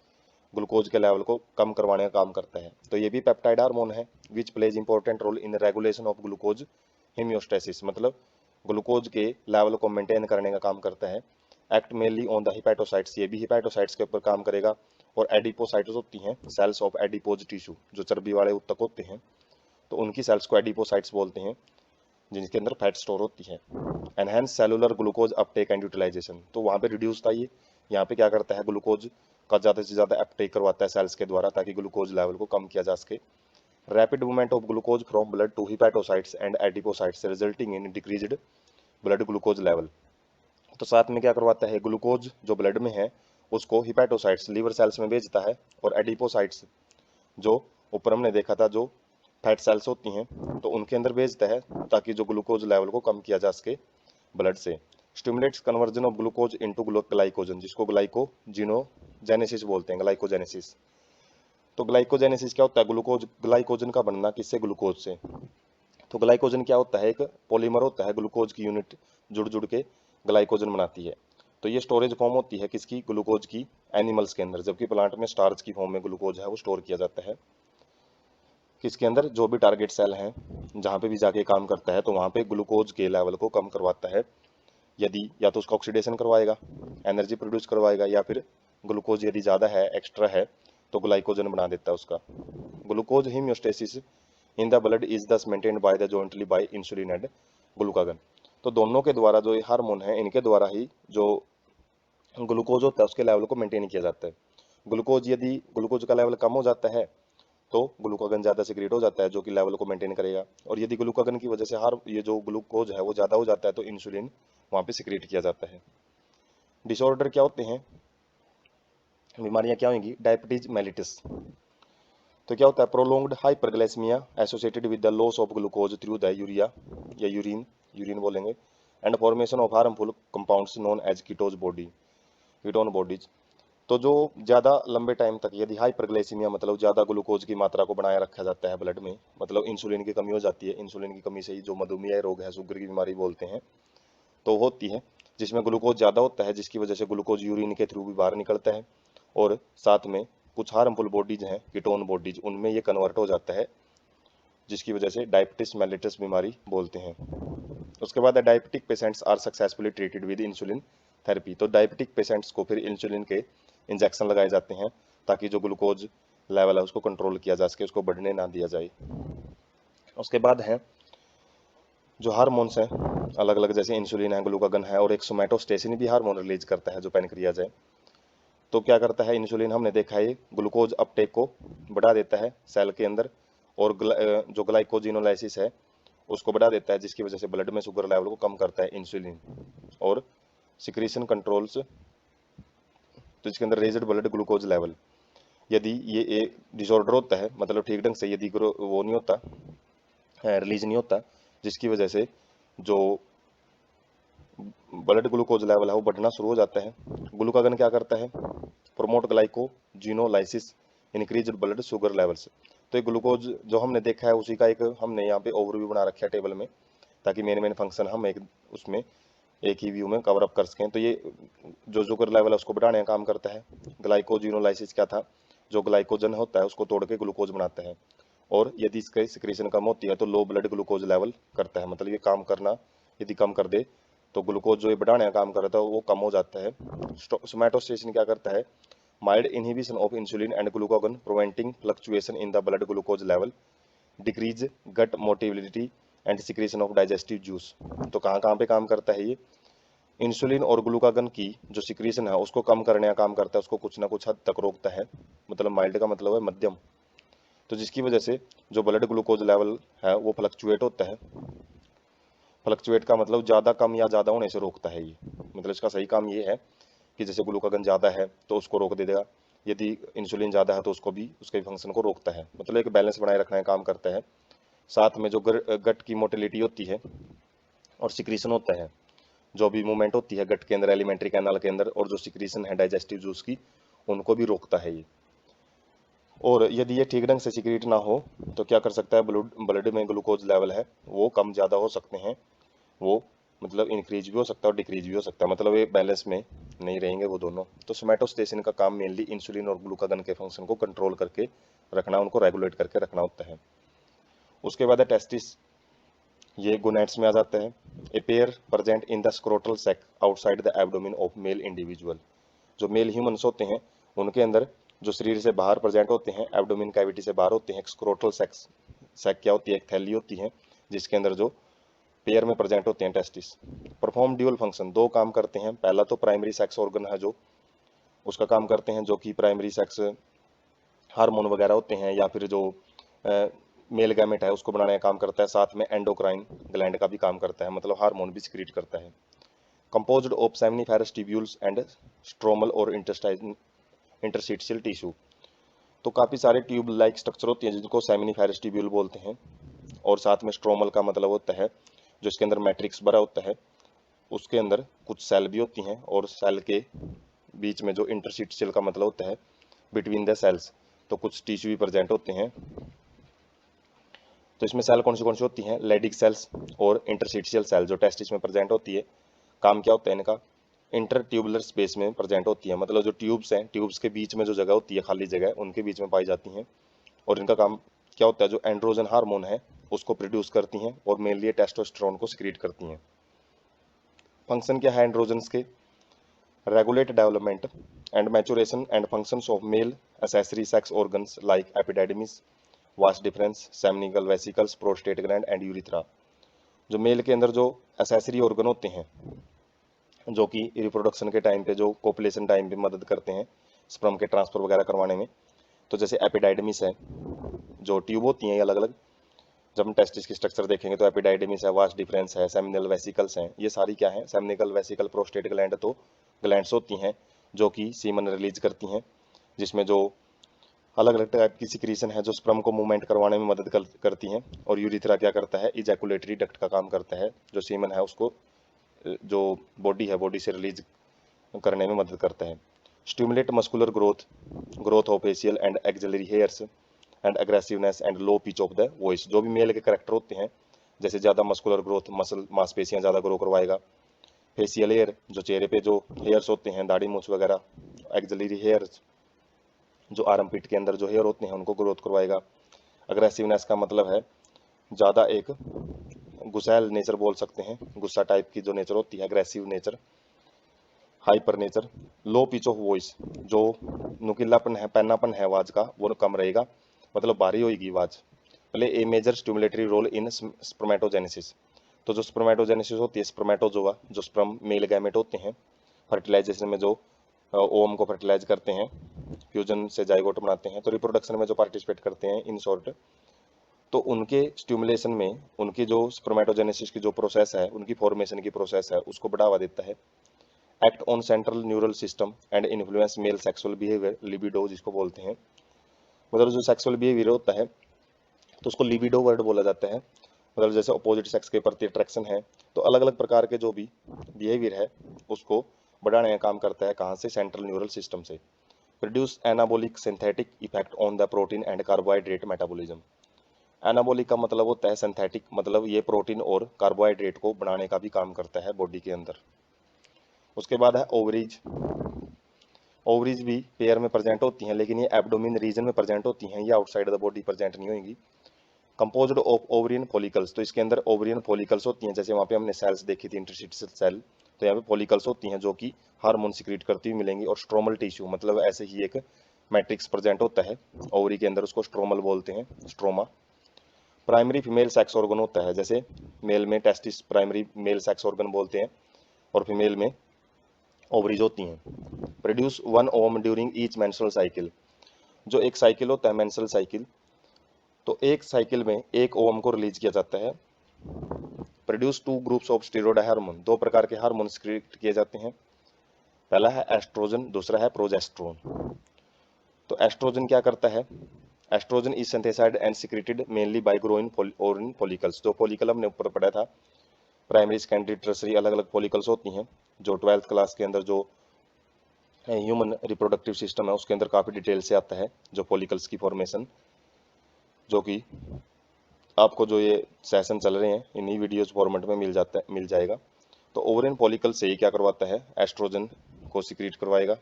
ग्लूकोज के लेवल को कम करवाने का काम करता है। तो ये भी पेप्टाइड हार्मोन है which plays important role in regulation of glucose homeostasis, मतलब ग्लूकोज के लेवल को मेंटेन करने का काम करता है। Act mainly on the hepatocytes, ये भी हिपैटोसाइट्स के ऊपर काम करेगा। और एडिपोसाइट्स होती हैं सेल्स ऑफ एडिपोज टिश्यू, जो चर्बी वाले उत्तक होते हैं, तो उनकी सेल्स को एडिपोसाइट्स बोलते हैं, जिनके अंदर फैट स्टोर होती है। Enhance cellular glucose uptake and utilization, तो वहाँ पे रिड्यूस था ये, यहाँ पे क्या करता है, ग्लूकोज का ज़्यादा से ज़्यादा अपटेक करवाता है सेल्स के द्वारा ताकि ग्लूकोज लेवल को कम किया जा सके। Rapid movement of glucose from blood to hepatocytes and adipocytes resulting in decreased blood glucose level, तो साथ में क्या करवाता है, ग्लूकोज जो ब्लड में है उसको हिपैटोसाइट्स लीवर सेल्स में भेजता है, और एडिपोसाइट्स जो ऊपर हमने देखा था जो फैट सेल्स होती हैं तो उनके अंदर भेजता है ताकि जो ग्लूकोज लेवल को कम किया जा सके ब्लड से। Stimulates conversion of glucose into glycogen, जिसको ग्लाइकोजिनोजेनेसिस बोलते हैं, ग्लाइकोजेनेसिस। तो ग्लाइकोजेनेसिस क्या होता है, ग्लाइकोजन का बनना किससे, ग्लूकोज से। तो ग्लाइकोजन क्या होता है, एक पॉलीमर होता है, ग्लूकोज की यूनिट जुड़ जुड़ के ग्लाइकोजन बनाती है। तो ये स्टोरेज फॉर्म होती है किसकी, ग्लूकोज की, एनिमल्स के अंदर, जबकि प्लांट में स्टार्च की फॉर्म में ग्लूकोज है वो स्टोर किया जाता है। किसके अंदर, जो भी टारगेट सेल हैं जहाँ पे भी जाके काम करता है तो वहाँ पे ग्लूकोज के लेवल को कम करवाता है, यदि या तो उसका ऑक्सीडेशन करवाएगा, एनर्जी प्रोड्यूस करवाएगा, या फिर ग्लूकोज यदि ज़्यादा है, एक्स्ट्रा है, तो ग्लाइकोजन बना देता है उसका। Glucose homeostasis in the blood is thus maintained by the jointly by insulin and glucagon. तो दोनों के द्वारा जो ये हार्मोन है, इनके द्वारा ही जो ग्लूकोज होता है उसके लेवल को मेंटेन किया जाता है। यदि ग्लूकोज का लेवल कम हो जाता है तो ग्लूकागन ज़्यादा सिक्रेट हो जाता है जो कि लेवल को मेंटेन करेगा, और यदि ग्लूकागन की वजह से ये जो ग्लूकोज है वो ज़्यादा हो जाता है तो इंसुलिन वहाँ पे सिक्रेट किया जाता है। डिसऑर्डर क्या होते हैं, बीमारियाँ क्या होंगी, डायबिटीज मेलिटस। तो क्या होता है, prolonged hyperglycaemia associated with the loss of glucose through the urea या यूरिन, बोलेंगे, and formation of harmful compounds known as ketone bodies. तो जो ज़्यादा लंबे टाइम तक यदि हाइपरग्लाइसीमिया मतलब ज़्यादा ग्लूकोज की मात्रा को बनाए रखा जाता है ब्लड में, मतलब इंसुलिन की कमी हो जाती है, इंसुलिन की कमी से ही जो मधुमेह रोग है, शुगर की बीमारी बोलते हैं, तो होती है, जिसमें ग्लूकोज ज़्यादा होता है, जिसकी वजह से ग्लूकोज यूरिन के थ्रू भी बाहर निकलता है, और साथ में कुछ हार्मफुल बॉडीज हैं, कीटोन बॉडीज, उनमें ये कन्वर्ट हो जाता है, जिसकी वजह से डायबिटिस मेलिटस बीमारी बोलते हैं। उसके बाद diabetic patients are successfully treated with insulin therapy. तो डायबिटिक पेशेंट्स को फिर इंसुलिन के इंजेक्शन लगाए जाते हैं ताकि जो ग्लूकोज लेवल है उसको कंट्रोल किया जा सके, उसको बढ़ने ना दिया जाए। उसके बाद है जो हार्मोन्स हैं अलग अलग, जैसे इंसुलिन है, ग्लूकागन है, और एक सोमैटोस्टेसिन भी हार्मोन रिलीज करता है जो पैनक्रियाज है। तो क्या करता है इंसुलिन, हमने देखा है ग्लूकोज अपटेक को बढ़ा देता है सेल के अंदर, और जो ग्लाइकोजिनोलाइसिस है उसको बढ़ा देता है, जिसकी वजह से ब्लड में शुगर लेवल को कम करता है इंसुलिन, और सिक्रीशन कंट्रोल्स, तो इसके अंदर रेज्ड ब्लड ग्लूकोज लेवल। यदि ये एक डिसऑर्डर होता है, मतलब ठीक ढंग से यदि वो नहीं होता, रिलीज नहीं होता, जिसकी वजह से जो ब्लड ग्लूकोज लेवल है वो बढ़ना शुरू हो जाता है। ग्लूकागन क्या करता है, promote glycogenolysis, increase blood sugar levels. तो ये ग्लूकोज जो हमने देखा है उसी का एक हमने यहाँ पे ओवरव्यू बना रखा है टेबल में, ताकि मेन फंक्शन हम उसमें एक ही व्यू में कवर अप कर सकें। तो ये जो शुगर लेवल है उसको बढ़ाने का काम करता है। ग्लाइकोजिनोलाइसिस क्या था, जो ग्लाइकोजन होता है उसको तोड़ के ग्लूकोज बनाता है, और यदि इसकी सिक्रीशन कम होती है तो लो ब्लड ग्लूकोज लेवल करता है, मतलब ये काम करना यदि कम कर दे तो ग्लूकोज जो ये बढ़ाने का काम कर रहा था वो कम हो जाता है। सोमैटोस्टेसिन क्या करता है, mild inhibition of insulin and glucagon preventing fluctuation in the blood glucose level, decrease gut motility and secretion of digestive juice. तो कहाँ कहाँ पे काम करता है ये, इंसुलिन और ग्लूकागन की जो सिक्रीशन है उसको कम करने का काम करता है, उसको कुछ ना कुछ हद तक रोकता है, मतलब माइल्ड का मतलब है मध्यम। तो जिसकी वजह से जो ब्लड ग्लूकोज लेवल है वो फ्लक्चुएट होता है। फ्लक्चुएट का मतलब ज़्यादा कम या ज़्यादा होने से रोकता है ये, मतलब इसका सही काम ये है कि जैसे ग्लूकागन ज़्यादा है तो उसको रोक दे देगा, यदि इंसुलिन ज़्यादा है तो उसको भी उसके फंक्शन को रोकता है, मतलब एक बैलेंस बनाए रखने का काम करता है। साथ में जो गट की मोटिलिटी होती है और सिक्रीशन होता है, जो भी मूवमेंट होती है गट के अंदर, एलिमेंट्री कैनाल के अंदर, और जो सिक्रीशन है डाइजेस्टिव जूस की, उनको भी रोकता है ये। और यदि ये ठीक ढंग से सिक्रीट ना हो तो क्या कर सकता है, ब्लड में ग्लूकोज लेवल है वो कम ज़्यादा हो सकते हैं, वो मतलब इंक्रीज भी हो सकता है और डिक्रीज भी हो सकता है, मतलब ये बैलेंस में नहीं रहेंगे वो दोनों। तो सोमैटोस्टेसिन का काम मेनली इंसुलिन और ग्लूकागन के फंक्शन को कंट्रोल करके रखना, उनको रेगुलेट करके रखना होता है। उसके बाद है टेस्टिस, ये गोनैड्स में आ जाता है। A pair present in the scrotal sac outside the abdomen of male individual. जो मेल ह्यूमंस होते हैं उनके अंदर जो शरीर से बाहर प्रेजेंट होते हैं, एब्डोमेन कैविटी से बाहर होते हैं, स्क्रोटल सैक्स, सैक क्या होती है, एक थैली होती है जिसके अंदर जो पेयर में प्रेजेंट होते हैं टेस्टिस। परफॉर्म ड्यूअल फंक्शन, दो काम करते हैं। पहला तो प्राइमरी सेक्स ऑर्गन है जो उसका काम करते हैं, जो कि प्राइमरी सेक्स हार्मोन वगैरह होते हैं, या फिर जो मेल गैमेट है उसको बनाने का काम करता है। साथ में एंडोक्राइन ग्लैंड का भी काम करता है, मतलब हार्मोन भी सिक्रीट करता है। Composed of seminiferous tubules and stromal और इंटरस्टिशियल टिश्यू। तो काफ़ी सारे ट्यूब लाइक स्ट्रक्चर होती हैं जिनको सेमिनिफेरस ट्यूब्यूल बोलते हैं, और साथ में स्ट्रोमल का मतलब होता है जो इसके अंदर मैट्रिक्स भरा होता है, उसके अंदर कुछ सेल भी होती हैं, और सेल के बीच में जो इंटरस्टिशियल का मतलब होता है बिटवीन द सेल्स, तो कुछ टिश्यू भी प्रेजेंट होते हैं। तो इसमें सेल कौन सी होती हैं, लेडिक सेल्स और इंटरस्टिशियल सेल जो टेस्टिस में प्रेजेंट होती है। काम क्या होता है इनका, इंटर ट्यूबुलर स्पेस में प्रेजेंट होती है, मतलब जो ट्यूब्स हैं, ट्यूब्स के बीच में जो जगह होती है, खाली जगह, उनके बीच में पाई जाती हैं। और इनका काम क्या होता है, जो एंड्रोजन हार्मोन है उसको प्रोड्यूस करती हैं, और मेनली टेस्टोस्टेरोन को सिक्रीट करती हैं। फंक्शन क्या है एंड्रोजन्स के, regulate development and maturation and functions of male accessory sex organs like epididymis, vas deferens, seminal vesicles, prostate gland and urethra। जो मेल के अंदर जो एसेसरी ऑर्गन होते हैं जो कि रिप्रोडक्शन के टाइम पे, जो कोपुलेशन टाइम पे मदद करते हैं स्पर्म के ट्रांसफर वगैरह करवाने में, तो जैसे एपिडाइडमिस है, जो ट्यूब होती हैं अलग अलग, जब हम टेस्टिस की स्ट्रक्चर देखेंगे तो एपिडाइडमिस है, वास्ट डिफरेंस है, सेमिनल वेसिकल्स हैं, ये सारी क्या है, सेमिनल वेसिकल, प्रोस्टेट ग्लैंड, तो ग्लैंड्स होती हैं जो कि सीमन रिलीज करती हैं, जिसमें जो अलग अलग टाइप की सिक्रीशन है जो स्पर्म को मूवमेंट करवाने में मदद करती हैं। और यूरिथ्रा क्या करता है, इजैकुलेटरी डक्ट का काम करता है, जो सीमन है उसको जो बॉडी है बॉडी से रिलीज करने में मदद करता है। Stimulate muscular growth of facial and axillary hairs and aggressiveness and low pitch of the voice. जो भी मेल के करेक्टर होते हैं, जैसे ज़्यादा मस्कुलर ग्रोथ, मसल मांसपेशियां ज़्यादा ग्रो करवाएगा, फेशियल हेयर जो चेहरे पे जो हेयर्स होते हैं, दाढ़ी मूछ वगैरह, एक्सिलरी हेयर्स जो आर्म पिट के अंदर जो हेयर होते हैं उनको ग्रोथ करवाएगा। अग्रेसिवनेस का मतलब है ज़्यादा एक गुस्सैल नेचर बोल सकते हैं, गुस्सा टाइप की जो नेचर होती है, aggressive nature, hyper nature. Low pitch of voice, जो नुकीलापन है, पैनापन है आवाज़ का, वो कम रहेगा, मतलब भारी होगी आवाज़। Play a major stimulatory role in spermatogenesis. तो जो स्पर्मेटोजेनेसिस होती है, स्पर्मेटोजोआ जो स्पर्म मेल गैमेट होते हैं, फर्टिलाइजेशन में जो ओवम को फर्टिलाइज करते हैं, फ्यूजन से जाइगोट बनाते हैं, तो रिप्रोडक्शन में जो पार्टिसिपेट करते हैं इन शॉर्ट, तो उनके स्टिमुलेशन में उनकी जो स्पर्मेटोजेनेसिस की जो प्रोसेस है, उनकी फॉर्मेशन की प्रोसेस है, उसको बढ़ावा देता है। Act on central neural system and influence male sexual behaviour, libido जिसको बोलते हैं, मतलब जो सेक्सुअल बिहेवियर होता है तो उसको लिबिडो वर्ड बोला जाता है, मतलब जैसे अपोजिट सेक्स के प्रति अट्रैक्शन है, तो अलग अलग प्रकार के जो भी बिहेवियर है उसको बढ़ाने का काम करता है, कहाँ से, सेंट्रल न्यूरल सिस्टम से। Produce anabolic synthetic effect on the protein and carbohydrate metabolism. Anabolic का मतलब होता है सिंथेटिक, मतलब ये प्रोटीन और कार्बोहाइड्रेट को बढ़ाने का भी काम करता है बॉडी के अंदर। उसके बाद है ओवरीज। ओवरीज भी पेयर में प्रेजेंट होती हैं, लेकिन ये एब्डोमिन रीजन में प्रेजेंट होती हैं, ये आउटसाइड द बॉडी प्रेजेंट नहीं होंगी। कंपोज्ड ऑफ ओवरियन फॉलिकल्स, तो इसके अंदर ओवरियन फॉलिकल्स होती हैं, जैसे वहाँ पे हमने सेल्स देखी थी, इंटरस्टिशियल सेल, तो यहाँ पे फॉलिकल्स होती हैं जो कि हार्मोन सिक्रीट करती हुई मिलेंगी। और स्ट्रोमल टिश्यू, मतलब ऐसे ही एक मैट्रिक्स प्रेजेंट होता है ओवरी के अंदर, उसको स्ट्रोमल बोलते हैं, stroma. Primary female sex organ होता है, जैसे मेल में testis primary male sex organ बोलते हैं, और फीमेल में ओवरीज होती हैं। Produce one ovum during each menstrual cycle, जो एक साइकिल होता है मेंस्ट्रुअल साइकिल, तो एक साइकिल में एक ओवम को रिलीज किया जाता है। Produce two groups of steroid hormone, दो प्रकार के हार्मोन सिक्रीट किए जाते हैं, पहला है एस्ट्रोजन, दूसरा है प्रोजेस्टेरोन। तो एस्ट्रोजन क्या करता है, oestrogen is synthesized and secreted mainly by growing ovarian follicles. जो फॉलिकल हमने ऊपर पढ़ा था, प्राइमरी सेकेंडरी टर्सरी अलग अलग फॉलिकल्स होती हैं, जो 12th क्लास के अंदर जो ह्यूमन रिप्रोडक्टिव सिस्टम है उसके अंदर काफ़ी डिटेल से आता है, जो फॉलिकल्स की फॉर्मेशन, जो कि आपको जो ये सेशन चल रहे हैं इन्हीं वीडियोस फॉर्मेट में मिल जाएगा। तो ओवरिन फॉलिकल से ही क्या करवाता है, एस्ट्रोजन को सिक्रीट करवाएगा,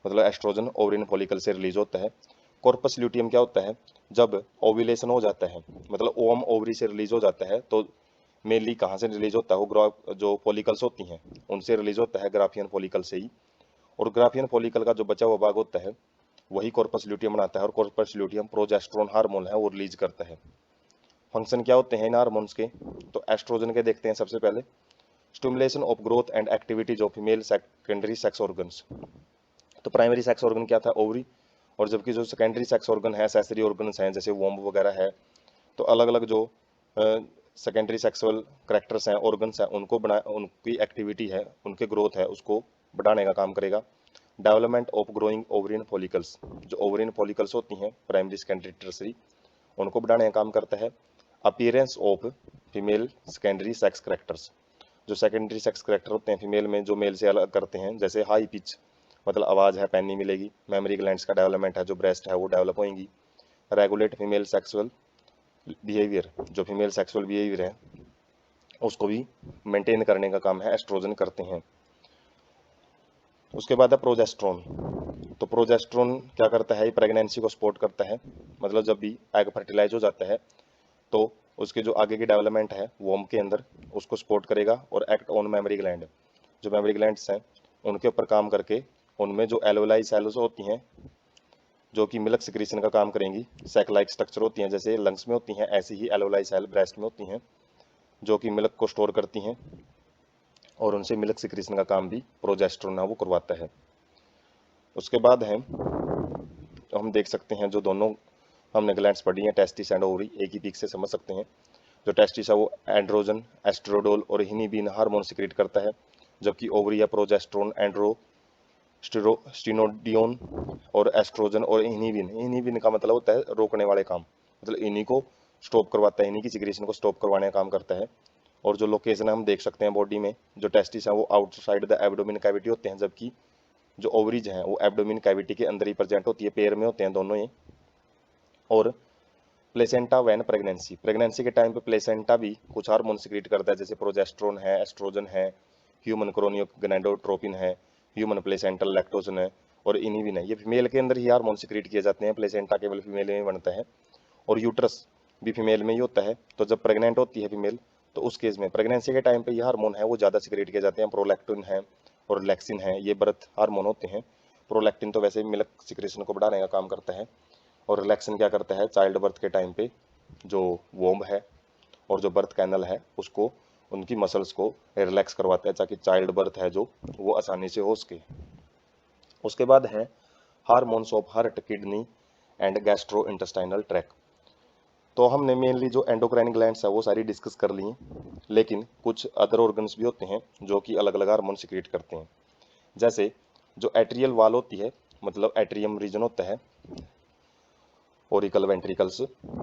मतलब एस्ट्रोजन ओवरिन फॉलिकल से रिलीज होता है। कॉर्पस ल्यूटियम क्या होता है, जब ओव्यूलेशन हो जाता है, मतलब ओवम ओवरी से रिलीज हो जाता है, तो मेनली कहाँ से रिलीज होता है, वो जो फॉलिकल्स होती हैं उनसे रिलीज होता है, ग्राफियन फॉलिकल से ही। और ग्राफियन फॉलिकल का जो बचा हुआ भाग होता है वही कॉर्पस ल्यूटियम बनाता है, और कॉर्पस ल्यूटियम प्रोजेस्टेरोन हार्मोन है वो रिलीज करता है। फंक्शन क्या होते हैं इन हार्मोन्स के, तो एस्ट्रोजन के देखते हैं सबसे पहले। Stimulation of growth and activities of female secondary sex organs. तो प्राइमरी सेक्स ऑर्गन क्या था, ओवरी, और जबकि जो सेकेंडरी सेक्स ऑर्गन है, एक्सेसरी ऑर्गन्स हैं, जैसे वोम्ब वगैरह है, तो अलग अलग जो सेकेंडरी सेक्सुअल करेक्टर्स हैं, ऑर्गन्स हैं, उनकी एक्टिविटी है, उनके ग्रोथ है, उसको बढ़ाने का काम करेगा। Development of growing ovarian follicles, जो ओवरिन फॉलिकल्स होती हैं प्राइमरी सेकेंडरी टर्सरी, उनको बढ़ाने का काम करता है। Appearance of female secondary sex characters, जो सेकेंडरी सेक्स करेक्टर होते हैं फीमेल में जो मेल से अलग करते हैं, जैसे हाई पिच, मतलब आवाज़ है, पैनी मिलेगी। मेमोरी ग्लैंड्स का डेवलपमेंट है, जो ब्रेस्ट है वो डेवलप होंगी। रेगुलेट फीमेल सेक्सुअल बिहेवियर, जो फीमेल सेक्सुअल बिहेवियर है उसको भी मेंटेन करने का काम है, एस्ट्रोजन करते हैं। उसके बाद है प्रोजेस्ट्रोन। तो प्रोजेस्ट्रोन क्या करता है, प्रेगनेंसी को सपोर्ट करता है, मतलब जब भी एग फर्टिलाइज हो जाता है तो उसके जो आगे की डेवलपमेंट है वोम के अंदर उसको सपोर्ट करेगा। और एक्ट ऑन मेमोरी ग्लैंड, जो मेमोरी ग्लैंड्स हैं उनके ऊपर काम करके उनमें जो एल्वेलाई सेल्स होती हैं जो कि मिल्क सिक्रीशन का काम करेंगी, सैक लाइक स्ट्रक्चर होती हैं जैसे लंग्स में होती हैं, ऐसी ही एल्वेलाई सेल ब्रेस्ट में होती हैं जो कि मिल्क को स्टोर करती हैं और उनसे मिल्क सिक्रीशन का काम भी प्रोजेस्टेरोन वो करवाता है। उसके बाद है तो हम देख सकते हैं जो दोनों हमने ग्लैंड्स पढ़ी हैं टेस्टिस एंड ओवरी, एक ही पीक से समझ सकते हैं। जो टेस्टिस है वो एंड्रोजन, एस्ट्रोडोल और हिनिबिन हार्मोन सिक्रीट करता है, जबकि ओवरी या प्रोजेस्टेरोन, एंड्रो स्टिनोडियोन और एस्ट्रोजन और इनिबिन, इनिबिन का मतलब होता है रोकने वाले काम, मतलब इन्हीं को स्टॉप करवाता है, इन्हीं की सिक्रीशन को स्टॉप करवाने का काम करता है। और जो लोकेशन हम देख सकते हैं बॉडी में, जो टेस्टिस है वो आउटसाइड द एब्डोमिन कैविटी होते हैं, जबकि जो ओवरीज हैं वो एब्डोमिन कैविटी के अंदर ही प्रेजेंट होती है, पेयर में होते हैं दोनों ही। और प्लेसेंटा वैन प्रेगनेंसी, प्रेगनेंसी के टाइम पे प्लेसेंटा भी कुछ हार्मोन सिक्रीट करता है, जैसे प्रोजेस्टेरोन है, एस्ट्रोजन है, ह्यूमन क्रोनियोगोनाडोट्रोपिन है, ह्यूमन प्लेसेंटल लैक्टोजन है और इनिविन है। ये फीमेल के अंदर ही हार्मोन सिक्रीट किए जाते हैं, प्लेसेंटा केवल फीमेल में बनता है और यूट्रस भी फीमेल में ही होता है। तो जब प्रेग्नेंट होती है फीमेल तो उस केस में प्रेगनेंसी के टाइम पे ये हार्मोन है वो ज़्यादा सिक्रीट किए जाते हैं, प्रोलैक्टिन है और लैक्सिन है, ये बर्थ हार्मोन होते हैं। प्रोलैक्टिन तो वैसे मिल्क सिक्रेशन को बढ़ाने का काम करता है और रिलैक्सन क्या करता है, चाइल्ड बर्थ के टाइम पे जो वोम्ब है और जो बर्थ कैनल है उसको, उनकी मसल्स को रिलैक्स करवाता है ताकि चाइल्ड बर्थ है जो वो आसानी से हो सके। उसके बाद है hormones of heart, kidney and gastro intestinal tract. तो हमने मेनली जो एंडोक्राइन ग्लैंड्स है वो सारी डिस्कस कर ली हैं, लेकिन कुछ अदर ऑर्गन्स भी होते हैं जो कि अलग अलग हार्मोन सिक्रीट करते हैं। जैसे जो एट्रियल वाल होती है, मतलब एट्रियम रीजन होता है, ओरिकल वेंट्रिकल्स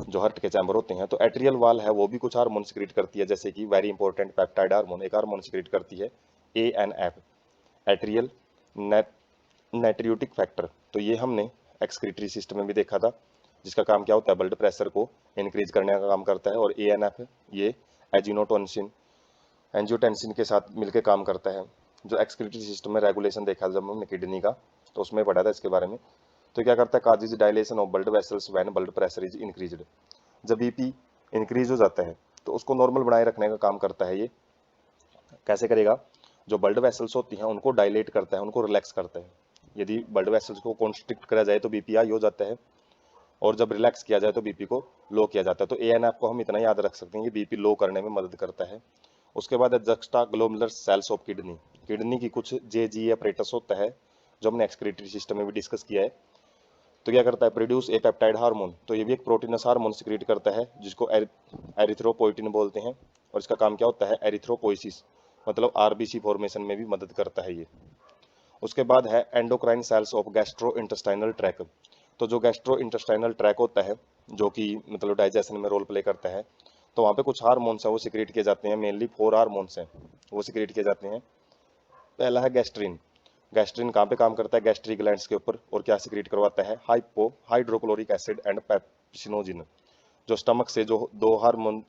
जो हार्ट के चैम्बर होते हैं, तो एट्रियल वाल है वो भी कुछ हार्मोन सिक्रीट करती है, जैसे कि वेरी इंपॉर्टेंट पेप्टाइड हार्मोन, एक हार्मोन सिक्रीट करती है ANF, एट्रियल नाइट्रियोटिक फैक्टर। तो ये हमने एक्सक्रीटरी सिस्टम में भी देखा था, जिसका काम क्या होता है, ब्लड प्रेशर को इंक्रीज करने का काम करता है। और ANF ये एजिनोटोंसिन एंजियोटेंसिन के साथ मिलकर काम करता है। जो एक्सक्रीटरी सिस्टम में रेगुलेशन देखा जब हमने किडनी का, तो उसमें पढ़ा था इसके बारे में। तो क्या करता है, causes dilation of blood vessels when blood pressure is increased. जब बीपी इंक्रीज हो जाता है तो उसको नॉर्मल बनाए रखने का काम करता है ये। कैसे करेगा, जो ब्लड वेसल्स होती हैं उनको डायलेट करता है, उनको रिलैक्स करता है। यदि ब्लड वेसल्स को कॉन्स्ट्रिक्ट करा जाए तो बीपी हाई हो जाता है, और जब रिलैक्स किया जाए तो बीपी को लो किया जाता है। तो ANF को हम इतना याद रख सकते हैं कि बीपी लो करने में मदद करता है। उसके बाद है juxta glomerular cells of kidney, kidney की कुछ JG अपरेटस होता है जो हमने एक्सक्रीटरी सिस्टम में भी डिस्कस किया है। तो क्या करता है, प्रोड्यूस ए पेप्टाइड हार्मोन, तो ये भी एक प्रोटीनस हार्मोन सिक्रीट करता है जिसको एरिथ्रोपोइटिन बोलते हैं। और इसका काम क्या होता है, एरिथ्रोपोइसिस, मतलब RBC फॉर्मेशन में भी मदद करता है ये। उसके बाद है endocrine cells of gastro intestinal tract. तो जो गैस्ट्रो इंटेस्टाइनल ट्रैक होता है जो कि मतलब डाइजेशन में रोल प्ले करता है, तो वहाँ पे कुछ हार्मोन्स है वो सिक्रीट किए जाते हैं, मेनली 4 हार्मोन्स हैं वो सिक्रीट किए जाते हैं। पहला है गैस्ट्रिन, गैस्ट्रिन कहाँ पे काम करता है, गैस्ट्रिक ग्लैंड्स के ऊपर, और क्या सिक्रीट करवाता है, हाइड्रोक्लोरिक एसिड एंड पेप्सिनोजिन। जो स्टमक से जो 2 हार्मोन,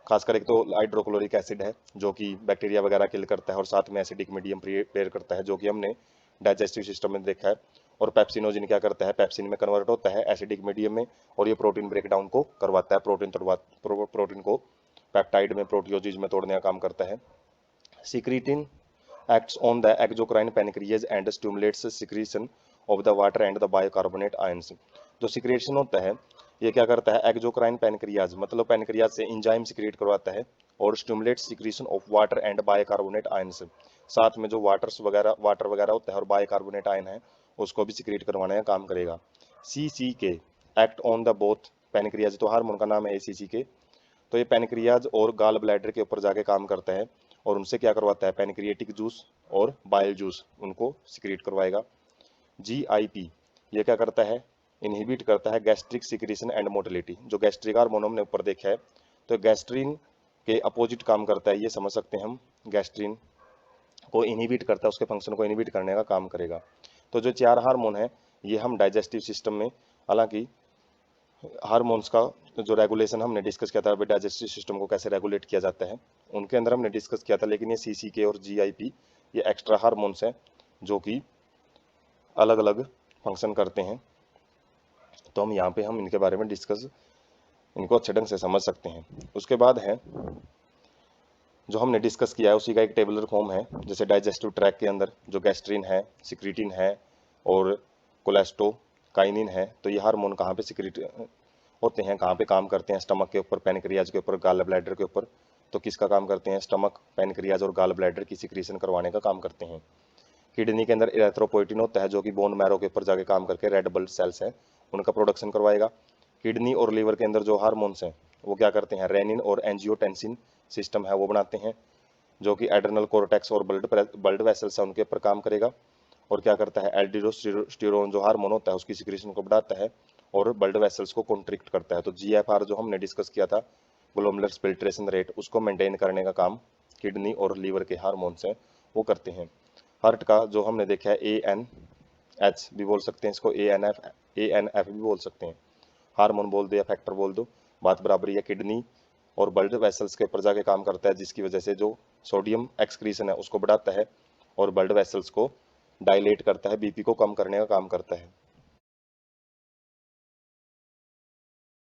खासकर एक तो हाइड्रोक्लोरिक एसिड है जो कि बैक्टीरिया वगैरह किल करता है और साथ में एसिडिक मीडियम प्रिपेयर करता है जो कि हमने डाइजेस्टिव सिस्टम में देखा है। और पेप्सिनोजिन क्या करता है, पेप्सिन में कन्वर्ट होता है एसिडिक मीडियम में और ये प्रोटीन ब्रेकडाउन को करवाता है, प्रोटीन को पेप्टाइड में प्रोटियोजिज में तोड़ने का काम करता है। Secretin acts on the exocrine pancreas and stimulates secretion of the water and the bicarbonate ions। जो सिक्रेशन होता है ये क्या करता है, एक्जोक्राइन पैनक्रियाज मतलब पैनक्रियाज से इंजाइम सिक्रेट करवाता है और stimulate secretion of water and bicarbonate ions, साथ में जो वाटर वगैरह होता है और बाइकार्बोनेट आयन है उसको भी सिक्रेट करवाने का काम करेगा। CCK act on the both pancreas, तो हार्मोन का नाम है ACCK। तो ये पैनक्रियाज और गाल ब्लैडर के ऊपर जाके काम करता है और उनसे क्या करवाता है, पैनक्रिएटिक जूस और बाइल जूस उनको सिक्रीट करवाएगा। GIP ये क्या करता है, इनहिबिट करता है गैस्ट्रिक सिक्रीशन एंड मोटिलिटी। जो गैस्ट्रिक हार्मोन हमने ऊपर देखा है तो गैस्ट्रिन के अपोजिट काम करता है, ये समझ सकते हैं हम, गैस्ट्रिन को इनहिबिट करता है, उसके फंक्शन को इनहिबिट करने का काम करेगा। तो जो 4 हार्मोन है ये हम डाइजेस्टिव सिस्टम में, हालांकि हार्मोन्स का जो रेगुलेशन हमने डिस्कस किया था, डाइजेस्टिव सिस्टम को कैसे रेगुलेट किया जाता है उनके अंदर हमने डिस्कस किया था, लेकिन ये CCK और GIP ये एक्स्ट्रा हार्मोन्स हैं जो कि अलग अलग फंक्शन करते हैं। तो हम यहाँ पे हम इनके बारे में डिस्कस, इनको अच्छे ढंग से समझ सकते हैं। उसके बाद है जो हमने डिस्कस किया है उसी का एक टेबुलर फॉर्म है। जैसे डाइजेस्टिव ट्रैक के अंदर जो गैस्ट्रिन है, सिक्रीटिन है और कोलेस्टोकाइनिन है, तो ये हार्मोन कहाँ पे सिक्रीट होते हैं, कहाँ पे काम करते हैं? स्टमक के ऊपर, पैनक्रियाज के ऊपर, गाल ब्लैडर के ऊपर। तो किसका काम करते हैं? स्टमक, पैनक्रियाज और गाल ब्लैडर की सिक्रीशन करवाने का काम करते हैं। किडनी के अंदर इरेथ्रोपोइटिन होता है जो कि बोन मैरो के ऊपर जाके काम करके रेड ब्लड सेल्स हैं उनका प्रोडक्शन करवाएगा। किडनी और लीवर के अंदर जो हार्मोन्स हैं वो क्या करते हैं? रेनिन और एंजियोटेंसिन सिस्टम है वो बनाते हैं, जो कि एड्रेनल कोर्टेक्स और ब्लड वेसल्स है उनके ऊपर काम करेगा। और क्या करता है? एल्डोस्टेरोन जो हार्मोन होता है उसकी सिक्रीशन को बढ़ाता है और ब्लड वेसल्स को कॉन्ट्रिक्ट करता है। तो जीएफआर जो हमने डिस्कस किया था, ग्लोमेरुलर फिल्ट्रेशन रेट, उसको मेंटेन करने का काम किडनी और लीवर के हार्मोन्स हैं वो करते हैं। हार्ट का जो हमने देखा है ANH भी बोल सकते हैं इसको, ANF भी बोल सकते हैं। हार्मोन बोल दो या फैक्टर बोल दो, बात बराबरी है। किडनी और ब्लड वेसल्स के ऊपर जाके काम करता है, जिसकी वजह से जो सोडियम एक्सक्रीशन है उसको बढ़ाता है और ब्लड वेसल्स को डायलेट करता है, बीपी को कम करने का काम करता है।